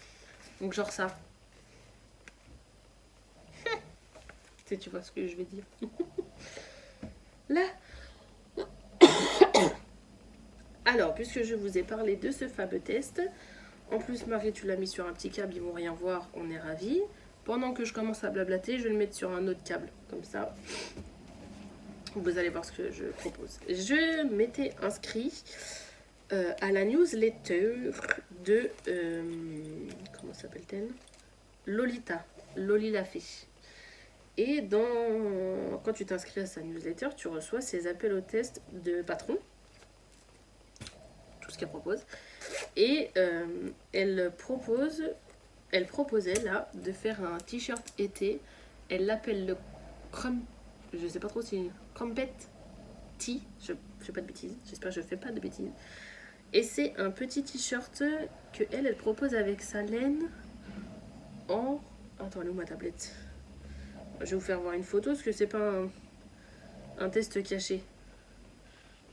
A: Donc genre ça. Tu vois ce que je vais dire. Là. Alors, puisque je vous ai parlé de ce fameux test, en plus, Marie, tu l'as mis sur un petit câble, ils vont rien voir, on est ravis. Pendant que je commence à blablater, je vais le mettre sur un autre câble, comme ça. Vous allez voir ce que je propose. Je m'étais inscrit à la newsletter de... comment s'appelle-t-elle? Lolita. Loli la fée. Et quand tu t'inscris à sa newsletter, tu reçois ses appels au test de patron. Tout ce qu'elle propose. Et elle proposait là de faire un t-shirt été. Elle l'appelle le je sais pas trop si crumpet tee. Je fais pas de bêtises. J'espère que je fais pas de bêtises. Et c'est un petit t-shirt que elle propose avec sa laine en... Attends, elle est où ma tablette? Je vais vous faire voir une photo parce que c'est pas un test caché.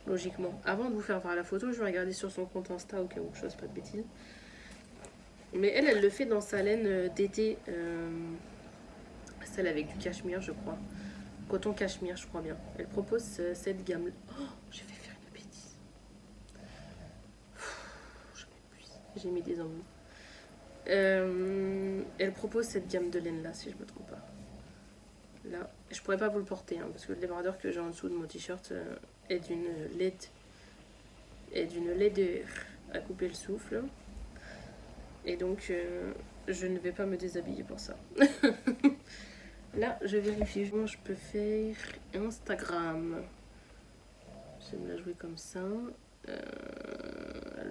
A: Logiquement. Avant de vous faire voir la photo, je vais regarder sur son compte Insta au cas où je fasse pas de bêtises. Mais elle le fait dans sa laine d'été. Celle avec du cachemire, je crois. Coton cachemire, je crois bien. Elle propose cette gamme. Oh, j'ai fait faire une bêtise. J'ai mis des embouts. Elle propose cette gamme de laine là, si je me trompe pas. Là, je pourrais pas vous le porter hein, parce que le débardeur que j'ai en dessous de mon t-shirt est d'une laideur à couper le souffle. Et donc, je ne vais pas me déshabiller pour ça. Là, je vérifie. Je peux faire Instagram. Je vais me la jouer comme ça.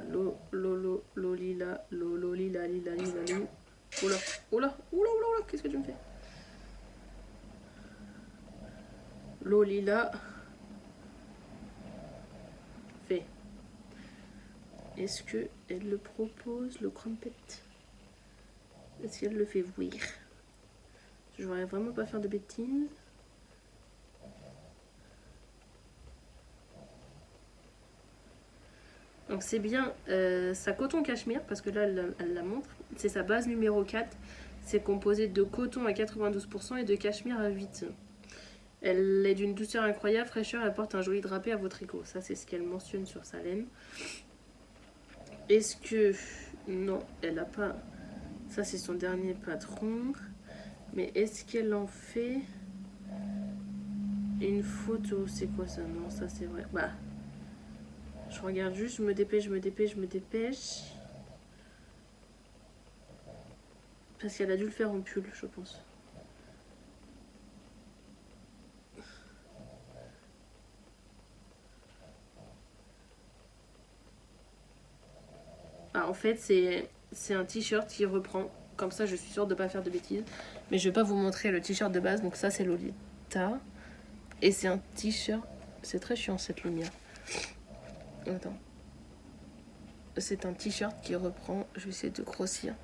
A: Lolila, lolila, lila, lila, lila. Oula, oula, oula, oula, qu'est-ce que tu me fais? Lolila. Fait. Est-ce qu'elle le propose, le crumpet? Est-ce qu'elle le fait voir? Je voudrais vraiment pas faire de bêtises. Donc c'est bien sa coton cachemire, parce que là elle la montre. C'est sa base numéro 4. C'est composé de coton à 92% et de cachemire à 8. Elle est d'une douceur incroyable, fraîcheur, elle apporte un joli drapé à vos tricots. Ça c'est ce qu'elle mentionne sur sa laine. Est-ce que... Non, elle a pas... Ça c'est son dernier patron. Mais est-ce qu'elle en fait une photo? C'est quoi ça? Non, ça c'est vrai. Bah, je regarde juste, je me dépêche. Parce qu'elle a dû le faire en pull, je pense. Ah, en fait, c'est un t-shirt qui reprend. Comme ça, je suis sûre de ne pas faire de bêtises. Mais je vais pas vous montrer le t-shirt de base. Donc ça, c'est Lolita. Et c'est un t-shirt... C'est très chiant, cette lumière. Attends. C'est un t-shirt qui reprend... Je vais essayer de grossir.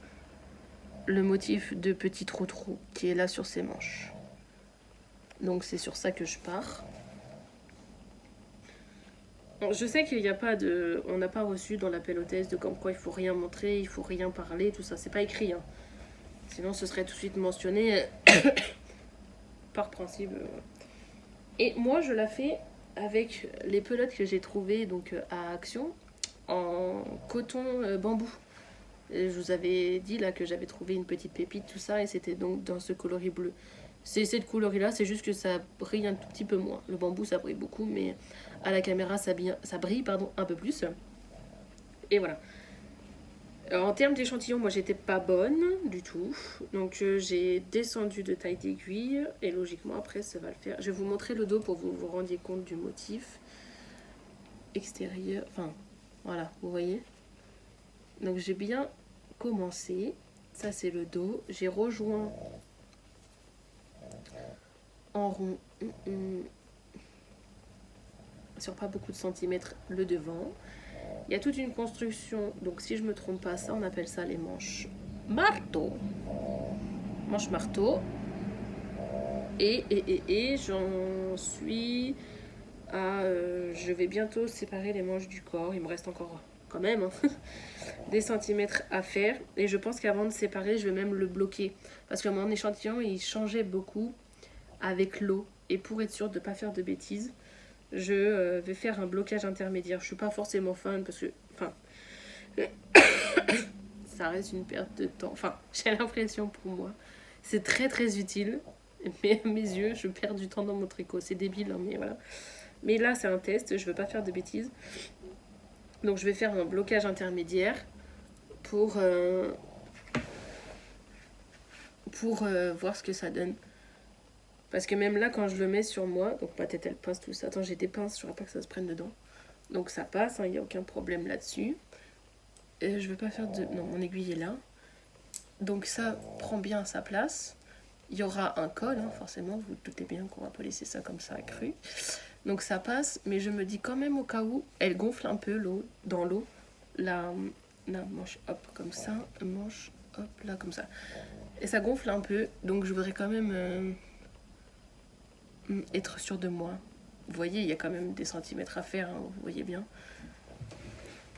A: Le motif de petit trou-trou qui est là sur ses manches. Donc c'est sur ça que je pars. Je sais qu'il n'y a pas de... On n'a pas reçu dans l'appel hôtesse de comme quoi il faut rien montrer, il faut rien parler, tout ça. C'est pas écrit. Hein. Sinon ce serait tout de suite mentionné par principe. Et moi je la fais avec les pelotes que j'ai trouvées donc, à Action en coton bambou. Et je vous avais dit là que j'avais trouvé une petite pépite, tout ça, et c'était donc dans ce coloris bleu. C'est cette coloris-là, c'est juste que ça brille un tout petit peu moins. Le bambou, ça brille beaucoup, mais à la caméra, ça brille un peu plus. Et voilà. Alors, en termes d'échantillon, moi, j'étais pas bonne du tout. Donc, j'ai descendu de taille d'aiguille, et logiquement, après, ça va le faire. Je vais vous montrer le dos pour que vous vous rendiez compte du motif extérieur. Enfin, voilà, vous voyez. Donc, j'ai bien commencé. Ça, c'est le dos. J'ai rejoint en rond sur pas beaucoup de centimètres le devant. Il y a toute une construction, donc si je me trompe pas, ça on appelle ça les manches marteau. Manches marteau. Et j'en suis à... je vais bientôt séparer les manches du corps. Il me reste encore quand même hein, des centimètres à faire. Et je pense qu'avant de séparer, je vais même le bloquer. Parce que mon échantillon, il changeait beaucoup avec l'eau. Et pour être sûre de ne pas faire de bêtises, je vais faire un blocage intermédiaire. Je suis pas forcément fan parce que... Enfin... ça reste une perte de temps. Enfin, j'ai l'impression pour moi. C'est très très utile. Mais à mes yeux, je perds du temps dans mon tricot. C'est débile, hein, mais voilà. Mais là, c'est un test. Je veux pas faire de bêtises. Donc, je vais faire un blocage intermédiaire pour voir ce que ça donne. Parce que même là, quand je le mets sur moi, donc ma tête, elle pince tout ça. Attends, j'ai des pinces, je ne voudrais pas que ça se prenne dedans. Donc ça passe, il n'y a aucun problème là-dessus. Et je ne vais pas faire de... Non, mon aiguille est là. Donc ça prend bien sa place. Il y aura un col, hein, forcément. Vous vous doutez bien qu'on va pas laisser ça comme ça accru. Donc ça passe, mais je me dis quand même au cas où, elle gonfle un peu l'eau, dans l'eau. La manche, hop, comme ça. Manche, hop, là, comme ça. Et ça gonfle un peu, donc je voudrais quand même... être sûr de moi. Vous voyez, il y a quand même des centimètres à faire, hein, vous voyez bien.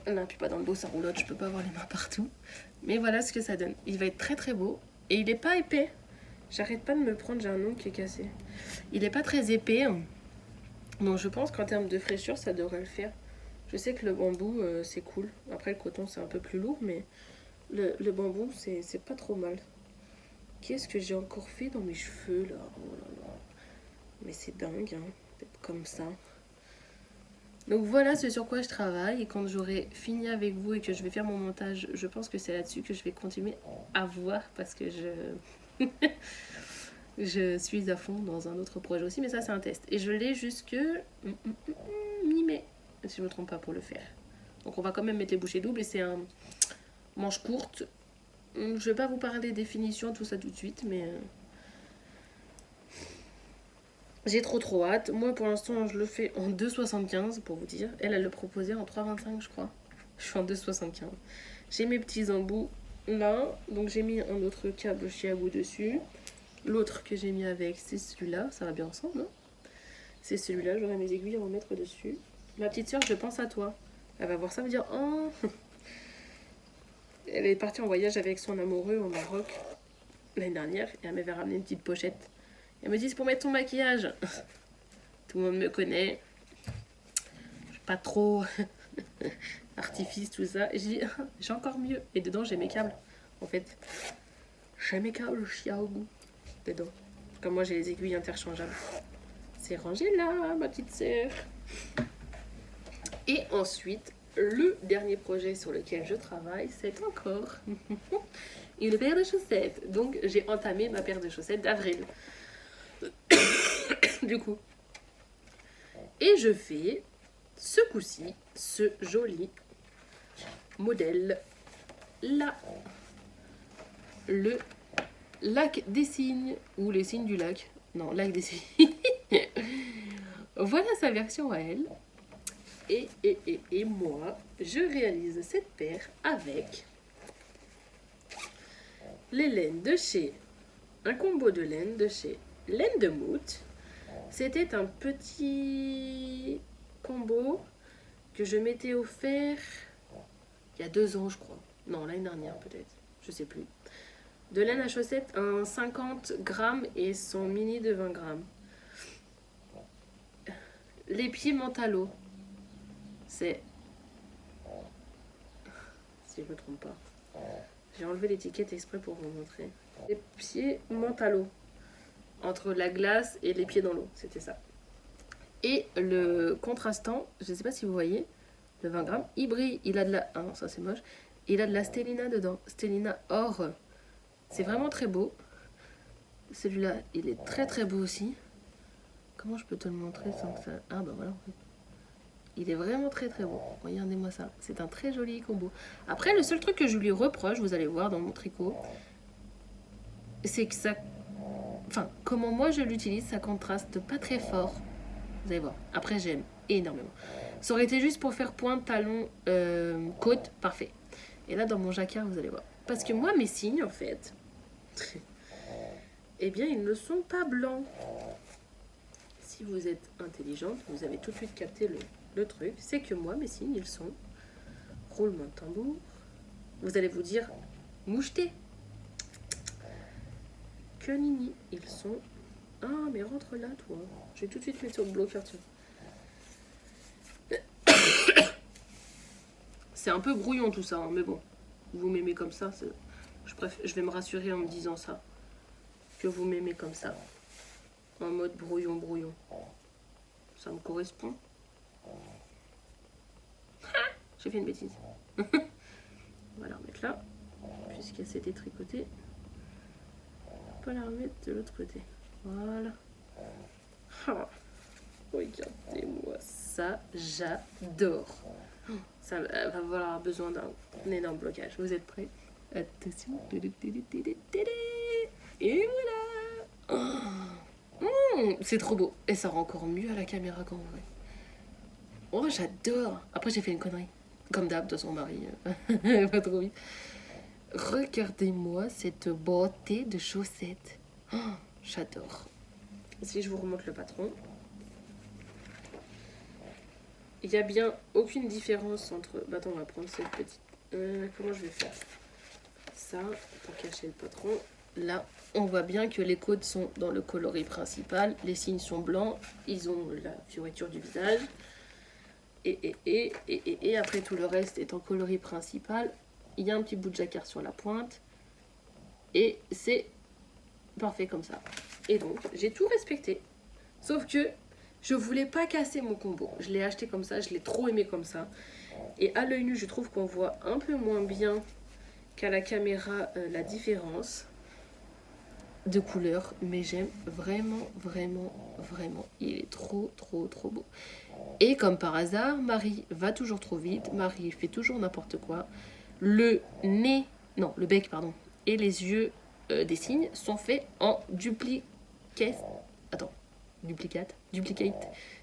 A: Là, puis pas dans le dos, ça roulotte, je peux pas avoir les mains partout. Mais voilà ce que ça donne. Il va être très très beau. Et il est pas épais. J'arrête pas de me le prendre, j'ai un ongle qui est cassé. Il est pas très épais. Donc je pense qu'en termes de fraîcheur, ça devrait le faire. Je sais que le bambou, c'est cool. Après, le coton, c'est un peu plus lourd, mais le bambou, c'est pas trop mal. Qu'est-ce que j'ai encore fait dans mes cheveux, là? Oh là là. Mais c'est dingue, hein, d'être comme ça. Donc voilà ce sur quoi je travaille. Et quand j'aurai fini avec vous et que je vais faire mon montage, je pense que c'est là-dessus que je vais continuer à voir. Parce que je suis à fond dans un autre projet aussi. Mais ça, c'est un test. Et je l'ai jusque mi-mai, si je ne me trompe pas, pour le faire. Donc on va quand même mettre les bouchées doubles. Et c'est un manche courte. Je ne vais pas vous parler des finitions, tout ça tout de suite. Mais... j'ai trop hâte. Moi pour l'instant je le fais en 2,75 pour vous dire. Elle le proposait en 3,25 je crois. Je suis en 2,75. J'ai mes petits embouts là. Donc j'ai mis un autre câble Chiago dessus. L'autre que j'ai mis avec c'est celui-là. Ça va bien ensemble hein. C'est celui-là. J'aurai mes aiguilles à remettre dessus. Ma petite soeur, je pense à toi. Elle va voir ça, elle va dire oh. Elle est partie en voyage avec son amoureux au Maroc l'année dernière et elle m'avait ramené une petite pochette. Elle me dit c'est pour mettre ton maquillage. Tout le monde me connaît. Je suis pas trop artifice, tout ça. Et j'ai dit j'ai encore mieux. Et dedans j'ai mes câbles. En fait, j'ai mes câbles Xiaomi dedans. Comme moi j'ai les aiguilles interchangeables. C'est rangé là, ma petite sœur. Et ensuite, le dernier projet sur lequel je travaille, c'est encore une paire de chaussettes. Donc j'ai entamé ma paire de chaussettes d'avril. Du coup. Et je fais ce coup-ci, ce joli modèle là. Le lac des cygnes, ou les cygnes du lac. Non, lac des cygnes. Voilà sa version à elle. Et moi, je réalise cette paire avec les laines de chez... Un combo de laines de chez Laine de Mout. C'était un petit combo que je m'étais offert il y a 2 ans, je crois. Non, l'année dernière peut-être. Je sais plus. De laine à chaussettes, un 50 grammes et son mini de 20 grammes. Les pieds Mentalo. C'est... Si je me trompe pas. J'ai enlevé l'étiquette exprès pour vous montrer. Les pieds Mentalo. Entre la glace et les pieds dans l'eau. C'était ça. Et le contrastant, je ne sais pas si vous voyez, le 20 grammes, il brille. Il a de la... Ah non, ça c'est moche. Il a de la Stellina dedans. Stellina or. C'est vraiment très beau. Celui-là, il est très très beau aussi. Comment je peux te le montrer sans que ça... Ah bah voilà. Il est vraiment très très beau. Regardez-moi ça. C'est un très joli combo. Après, le seul truc que je lui reproche, vous allez voir dans mon tricot, c'est que ça... Enfin, comment moi je l'utilise, ça contraste pas très fort. Vous allez voir. Après, j'aime énormément. Ça aurait été juste pour faire pointe, talon, côte, parfait. Et là, dans mon jacquard, vous allez voir. Parce que moi, mes signes, en fait, eh bien, ils ne sont pas blancs. Si vous êtes intelligente, vous avez tout de suite capté le truc. C'est que moi, mes signes, ils sont roulement de tambour. Vous allez vous dire, moucheté. Que nini. Ils sont... Ah, mais rentre là, toi. Je vais tout de suite mettre sur le bloqueur, tiens. C'est un peu brouillon tout ça, hein, mais bon. Vous m'aimez comme ça. Je vais me rassurer en me disant ça. Que vous m'aimez comme ça. En mode brouillon. Ça me correspond. J'ai fait une bêtise. On va la remettre là. Puisqu'elle s'est détricotée. On peut la remettre de l'autre côté. Voilà. Oh, regardez-moi ça. J'adore. Ça va avoir besoin d'un énorme blocage. Vous êtes prêts? Attention. Et voilà. C'est trop beau. Et ça rend encore mieux à la caméra quand vous voyez. Oh, j'adore. Après, j'ai fait une connerie. Comme d'hab, de son mari. Pas trop vite. Regardez-moi cette beauté de chaussettes. Oh, j'adore. Si je vous remonte le patron. Il n'y a bien aucune différence entre... Bah attends, on va prendre cette petite... comment je vais faire ça pour cacher le patron. Là, on voit bien que les côtes sont dans le coloris principal. Les signes sont blancs. Ils ont la fioriture du visage. Et après, tout le reste est en coloris principal. Il y a un petit bout de jacquard sur la pointe. Et c'est parfait comme ça. Et donc, j'ai tout respecté. Sauf que je voulais pas casser mon combo. Je l'ai acheté comme ça. Je l'ai trop aimé comme ça. Et à l'œil nu, je trouve qu'on voit un peu moins bien qu'à la caméra la différence de couleur. Mais j'aime vraiment. Il est trop beau. Et comme par hasard, Marie va toujours trop vite. Marie fait toujours n'importe quoi. Le bec, pardon, et les yeux des cygnes sont faits en duplicate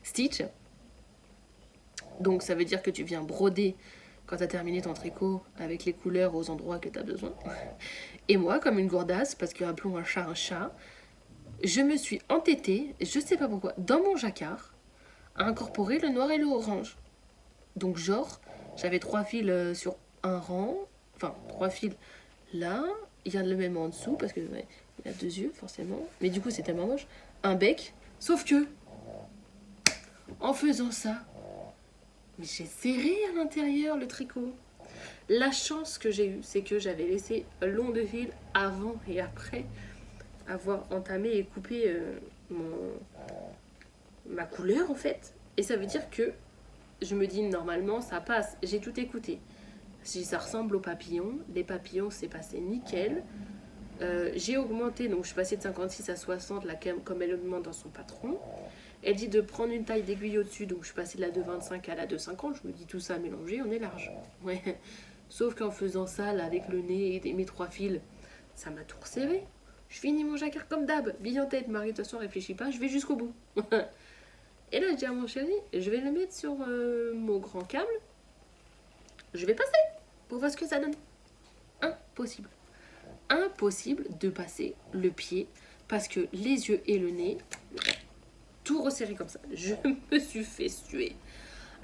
A: stitch. Donc ça veut dire que tu viens broder quand tu as terminé ton tricot avec les couleurs aux endroits que tu as besoin. Et moi, comme une gourdasse, parce que appelons un chat, je me suis entêtée, je sais pas pourquoi, dans mon jacquard, à incorporer le noir et le orange. Donc genre, J'avais 3 fils sur un rang, enfin 3 fils là, il y a le même en dessous parce que ouais, il a 2 yeux forcément, mais du coup c'est tellement moche, un bec, sauf que en faisant ça, mais j'ai serré à l'intérieur le tricot. La chance que j'ai eue, c'est que j'avais laissé long de fil avant et après avoir entamé et coupé ma couleur en fait. Et ça veut dire que je me dis normalement ça passe. J'ai tout écouté. Si ça ressemble aux papillons, les papillons c'est passé nickel. J'ai augmenté, donc je suis passée de 56 à 60 là, comme elle le demande dans son patron. Elle dit de prendre une taille d'aiguille au-dessus, donc je suis passée de la 2,25 à la 2,50. Je me dis tout ça mélangé, on est large. Ouais. Sauf qu'en faisant ça là, avec le nez et mes 3 fils, ça m'a tout resserré. Je finis mon jacquard comme d'hab, bille en tête, Marie, de toute façon, réfléchis pas, je vais jusqu'au bout. Et là, je dis à mon chéri, je vais le mettre sur mon grand câble, je vais passer pour voir ce que ça donne. Impossible. Impossible de passer le pied parce que les yeux et le nez, tout resserré comme ça. Je me suis fait suer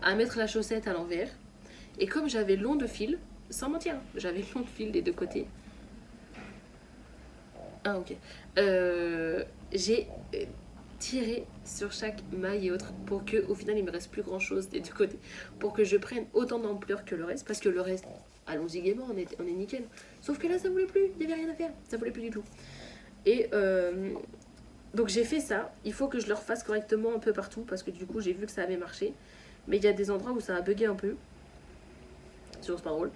A: à mettre la chaussette à l'envers. Et comme j'avais long de fil, sans mentir, j'avais long de fil des deux côtés. Ah ok. J'ai tiré sur chaque maille et autres pour que au final il me reste plus grand chose des deux côtés. Pour que je prenne autant d'ampleur que le reste. Parce que le reste, allons-y gaiement, on est nickel. Sauf que là ça voulait plus, il n'y avait rien à faire. Ça voulait plus du tout. Et donc j'ai fait ça. Il faut que je le refasse correctement un peu partout. Parce que du coup j'ai vu que ça avait marché. Mais il y a des endroits où ça a bugué un peu. C'est pas drôle.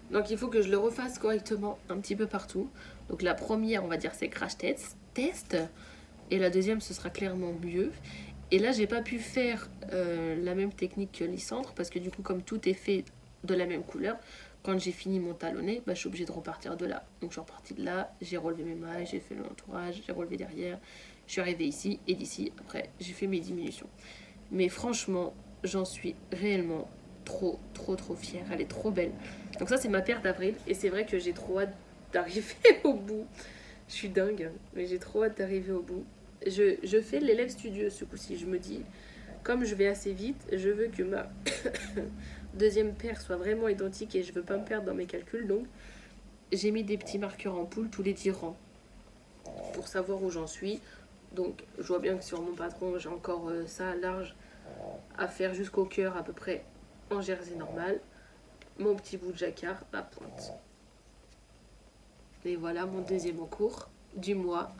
A: Donc il faut que je le refasse correctement un petit peu partout. Donc la première, on va dire, c'est crash test. Et la deuxième, ce sera clairement mieux. Et là, j'ai pas pu faire la même technique que Lysandre. Parce que du coup, comme tout est fait de la même couleur, quand j'ai fini mon talonnet, bah, je suis obligée de repartir de là. Donc je suis repartie de là, j'ai relevé mes mailles, j'ai fait l'entourage, j'ai relevé derrière. Je suis arrivée ici et d'ici, après, j'ai fait mes diminutions. Mais franchement, j'en suis réellement trop fière. Elle est trop belle. Donc ça, c'est ma paire d'avril. Et c'est vrai que j'ai trop hâte d'arriver au bout. Je suis dingue, mais j'ai trop hâte d'arriver au bout. Je fais l'élève studieux ce coup-ci. Je me dis, comme je vais assez vite, je veux que ma deuxième paire soit vraiment identique et je veux pas me perdre dans mes calculs. Donc, j'ai mis des petits marqueurs en poule tous les 10 rangs pour savoir où j'en suis. Donc, je vois bien que sur mon patron, j'ai encore ça large à faire jusqu'au cœur à peu près en jersey normal. Mon petit bout de jacquard à pointe. Et voilà mon deuxième cours du mois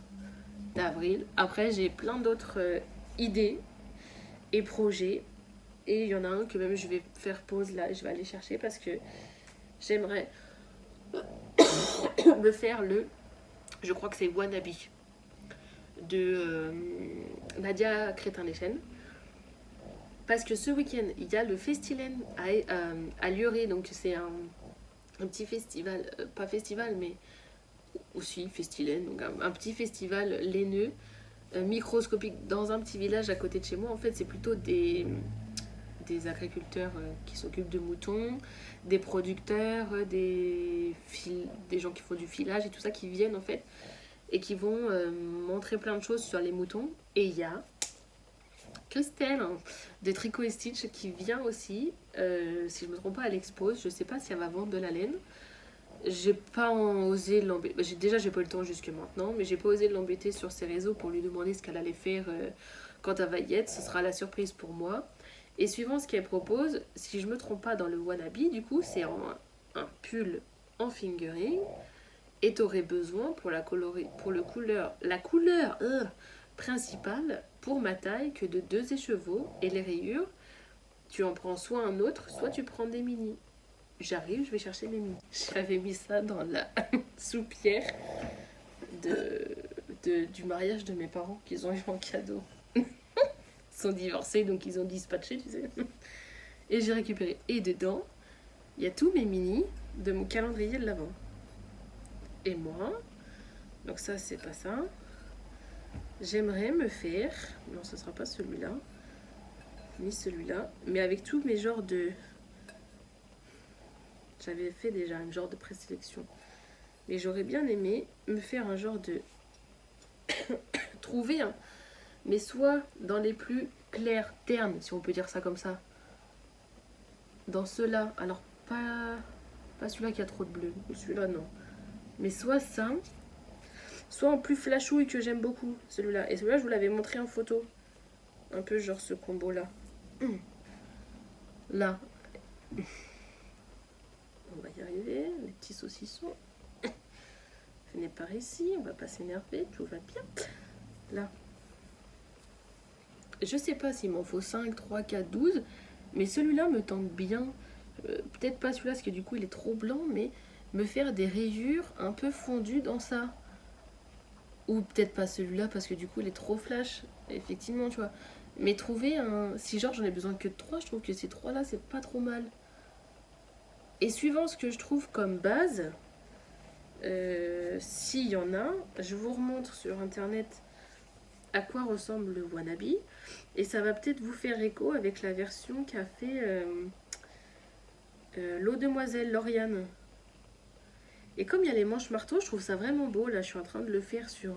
A: d'avril. Après, j'ai plein d'autres idées et projets. Et il y en a un que même je vais faire pause là, je vais aller chercher parce que j'aimerais me faire le, je crois que c'est Wannabe de Nadia Crétin-Lechen. Parce que ce week-end, il y a le Festilen à Lioré, donc c'est un petit festival, pas festival, mais aussi Festilen, donc un petit festival laineux, microscopique, dans un petit village à côté de chez moi. En fait, c'est plutôt des agriculteurs qui s'occupent de moutons, des producteurs, des gens qui font du filage et tout ça, qui viennent en fait, et qui vont montrer plein de choses sur les moutons. Et il y a Christelle de Tricot et Stitch qui vient aussi, si je ne me trompe pas, à l'expose. Je ne sais pas si elle va vendre de la laine. J'ai pas osé l'embêter. Déjà, j'ai pas eu le temps jusque maintenant, mais j'ai pas osé l'embêter sur ses réseaux pour lui demander ce qu'elle allait faire quand elle va y être. Ce sera la surprise pour moi. Et suivant ce qu'elle propose, si je me trompe pas dans le wannabe, du coup, c'est un pull en fingering. Et t'aurais besoin pour la couleur principale pour ma taille que de 2 écheveaux. Et les rayures, tu en prends soit un autre, soit tu prends des mini. J'arrive, je vais chercher mes mini. J'avais mis ça dans la soupière du mariage de mes parents qu'ils ont eu en cadeau. Ils sont divorcés, donc ils ont dispatché, tu sais. Et j'ai récupéré. Et dedans, il y a tous mes mini de mon calendrier de l'Avent. Et moi, donc ça, c'est pas ça. J'aimerais me faire, non, ce sera pas celui-là, ni celui-là, mais avec tous mes genres de... J'avais fait déjà un genre de présélection. Mais j'aurais bien aimé me faire un genre de... trouver un... Mais soit dans les plus clairs ternes, si on peut dire ça comme ça. Dans ceux-là, alors pas celui-là qui a trop de bleu. Celui-là, non. Mais soit ça, soit en plus flashouille que j'aime beaucoup, celui-là. Et celui-là, je vous l'avais montré en photo. Un peu genre ce combo-là. Là. On va y arriver, les petits saucissons. Venez par ici, on va pas s'énerver, tout va bien. Là. Je sais pas s'il m'en faut 5, 3, 4, 12, mais celui-là me tente bien. Peut-être pas celui-là, parce que du coup il est trop blanc, mais me faire des rayures un peu fondues dans ça. Ou peut-être pas celui-là, parce que du coup il est trop flash. Effectivement, tu vois. Mais trouver un... Si genre j'en ai besoin que de 3, je trouve que ces 3-là, c'est pas trop mal. Et suivant ce que je trouve comme base... s'il y en a, je vous remontre sur internet à quoi ressemble le wannabe et ça va peut-être vous faire écho avec la version qu'a fait l'eau demoiselle Lauriane. Et comme il y a les manches marteau, je trouve ça vraiment beau. Là je suis en train de le faire sur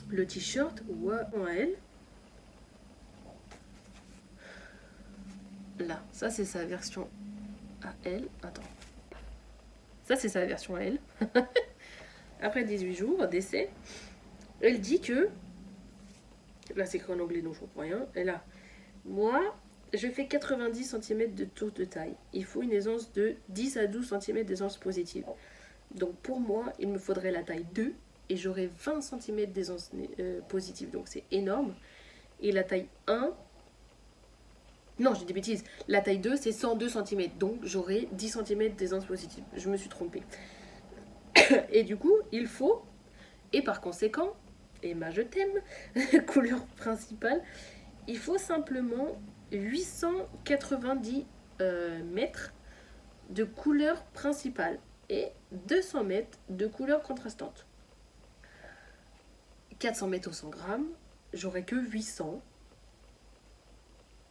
A: le t-shirt ou en L. Là, ça c'est sa version AL. Attends. Ça, c'est sa version à elle. Après 18 jours d'essai, elle dit que... Là, c'est écrit en anglais, donc je comprends rien. Et là, moi, je fais 90 cm de tour de taille. Il faut une aisance de 10 à 12 cm d'aisance positive. Donc pour moi, il me faudrait la taille 2 et j'aurai 20 cm d'aisance positive. Donc c'est énorme. Et la taille 1... Non, j'ai des bêtises. La taille 2, c'est 102 cm. Donc, j'aurai 10 cm d'aisance positive. Je me suis trompée. Et du coup, il faut, et par conséquent, Emma, je t'aime, couleur principale, il faut simplement 890 mètres de couleur principale et 200 mètres de couleur contrastante. 400 mètres au 100 grammes, j'aurai que 800.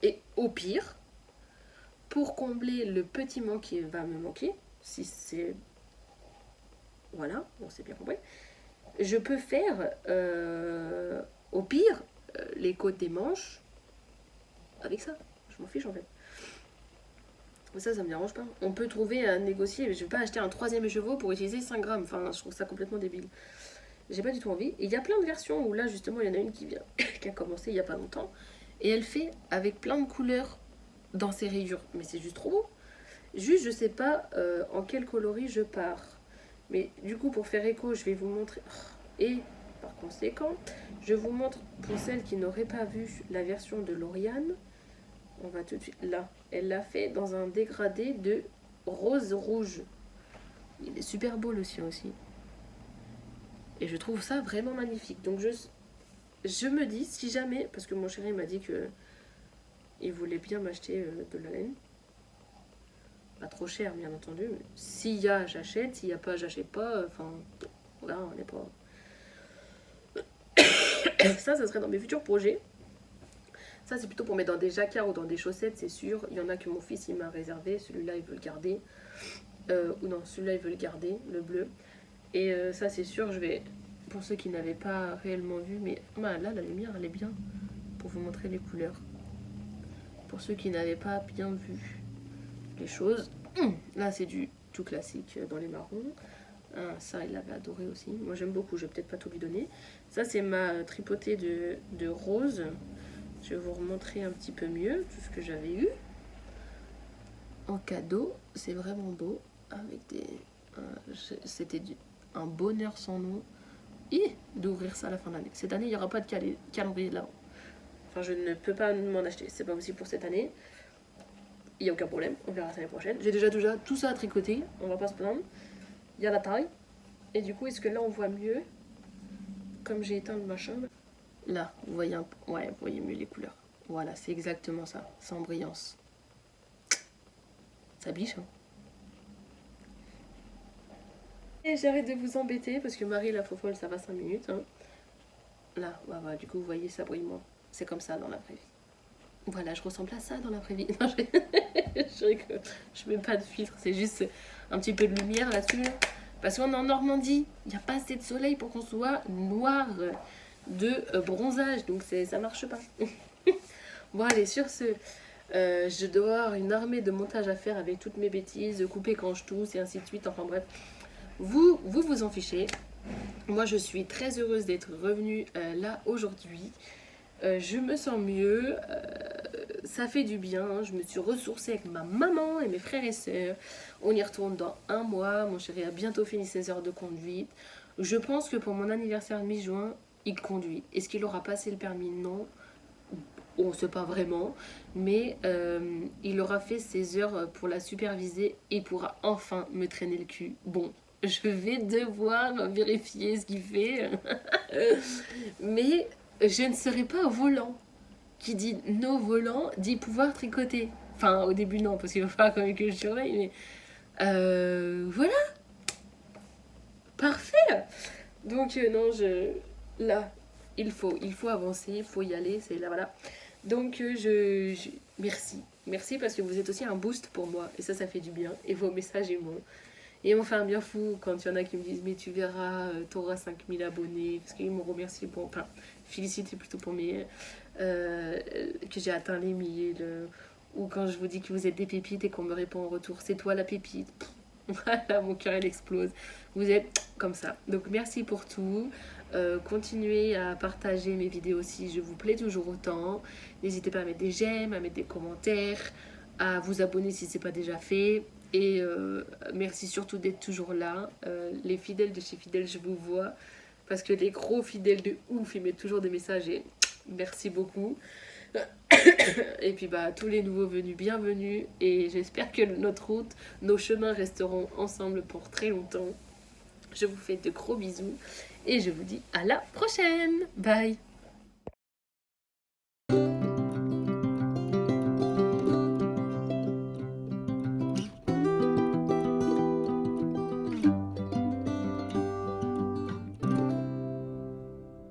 A: Et au pire, pour combler le petit manque qui va me manquer, si c'est... Voilà, on s'est bien compris. Je peux faire, au pire, les côtes des manches avec ça. Je m'en fiche en fait. Ça me dérange pas. On peut trouver à négocier, mais je vais pas acheter un 3e écheveau pour utiliser 5 grammes. Enfin, je trouve ça complètement débile. J'ai pas du tout envie. Et il y a plein de versions où là, justement, il y en a une qui vient, qui a commencé il y a pas longtemps. Et elle fait avec plein de couleurs dans ses rayures. Mais c'est juste trop beau. Juste, je sais pas en quel coloris je pars. Mais du coup, pour faire écho, je vais vous montrer. Et par conséquent, je vous montre pour celles qui n'auraient pas vu la version de Lauriane. On va tout de suite là. Elle l'a fait dans un dégradé de rose rouge. Il est super beau le sien aussi. Et je trouve ça vraiment magnifique. Donc je me dis, si jamais, parce que mon chéri m'a dit que il voulait bien m'acheter de la laine. Pas trop cher, bien entendu. S'il y a, j'achète. S'il n'y a pas, j'achète pas. Enfin, voilà, on n'est pas... Ça serait dans mes futurs projets. Ça, c'est plutôt pour mettre dans des jacquards ou dans des chaussettes, c'est sûr. Il y en a que mon fils, il m'a réservé. Celui-là, il veut le garder. Ou non, celui-là, il veut le garder, le bleu. Et ça, c'est sûr, je vais... Pour ceux qui n'avaient pas réellement vu, mais là, la lumière, elle est bien. Pour vous montrer les couleurs. Pour ceux qui n'avaient pas bien vu les choses. Là, c'est du tout classique dans les marrons. Ça, il l'avait adoré aussi. Moi, j'aime beaucoup. Je vais peut-être pas tout lui donner. Ça, c'est ma tripotée de rose. Je vais vous remontrer un petit peu mieux tout ce que j'avais eu en cadeau. C'est vraiment beau. Avec des... C'était un bonheur sans nom. Et d'ouvrir ça à la fin de l'année. Cette année, il n'y aura pas de calendrier là. Enfin, je ne peux pas m'en acheter. C'est pas possible pour cette année. Il n'y a aucun problème. On verra l'année prochaine. J'ai déjà tout ça à tricoter. On va pas se plaindre. Il y a la taille. Et du coup, est-ce que là, on voit mieux? Comme j'ai éteint le machin. Là, vous voyez ouais, vous voyez mieux les couleurs. Voilà, c'est exactement ça. Sans brillance. Ça biche, hein. Et j'arrête de vous embêter parce que Marie, la fofolle, ça va 5 minutes. Hein. Là, bah, du coup, vous voyez, ça brille moins. C'est comme ça dans la vraie vie. Voilà, je ressemble à ça dans la vraie vie. Non, je mets pas de filtre, c'est juste un petit peu de lumière là-dessus. Parce qu'on est en Normandie, il n'y a pas assez de soleil pour qu'on soit noir de bronzage. Donc ça marche pas. Bon, allez, sur ce, Je dois avoir une armée de montage à faire avec toutes mes bêtises, de couper quand je tousse et ainsi de suite. Enfin bref, vous en fichez. Moi, je suis très heureuse d'être revenue là aujourd'hui. Je me sens mieux, ça fait du bien. Je me suis ressourcée avec ma maman et mes frères et sœurs. On y retourne dans 1 mois. Mon chéri a bientôt fini ses heures de conduite. Je pense que pour mon anniversaire de mi-juin, il conduit. Est-ce qu'il aura passé le permis? Non. On ne sait pas vraiment. Mais il aura fait ses heures pour la superviser et pourra enfin me traîner le cul. Bon, je vais devoir vérifier ce qu'il fait. Mais je ne serai pas au volant. Qui dit no volant dit pouvoir tricoter. Enfin, au début, non, parce qu'il va falloir quand même que je surveille, mais voilà, parfait. Donc, non, là, il faut avancer, il faut y aller, c'est là, voilà. Donc, merci. Merci parce que vous êtes aussi un boost pour moi, et ça fait du bien. Et vos messages et m'ont fait un bien fou quand il y en a qui me disent mais tu verras, t'auras 5000 abonnés, parce qu'ils m'ont remercié pour, enfin, félicité plutôt pour mes, que j'ai atteint les 1000, ou quand je vous dis que vous êtes des pépites et qu'on me répond en retour c'est toi la pépite. Voilà, mon cœur il explose. Vous êtes comme ça. Donc merci pour tout. Continuez à partager mes vidéos si je vous plais toujours autant. N'hésitez pas à mettre des j'aime, à mettre des commentaires, à vous abonner si c'est pas déjà fait. Et merci surtout d'être toujours là. Les fidèles de chez Fidèles, je vous vois. Parce que les gros fidèles de ouf, ils mettent toujours des messages et merci beaucoup. Et puis bah tous les nouveaux venus, bienvenue. Et j'espère que notre route, nos chemins resteront ensemble pour très longtemps. Je vous fais de gros bisous et je vous dis à la prochaine. Bye.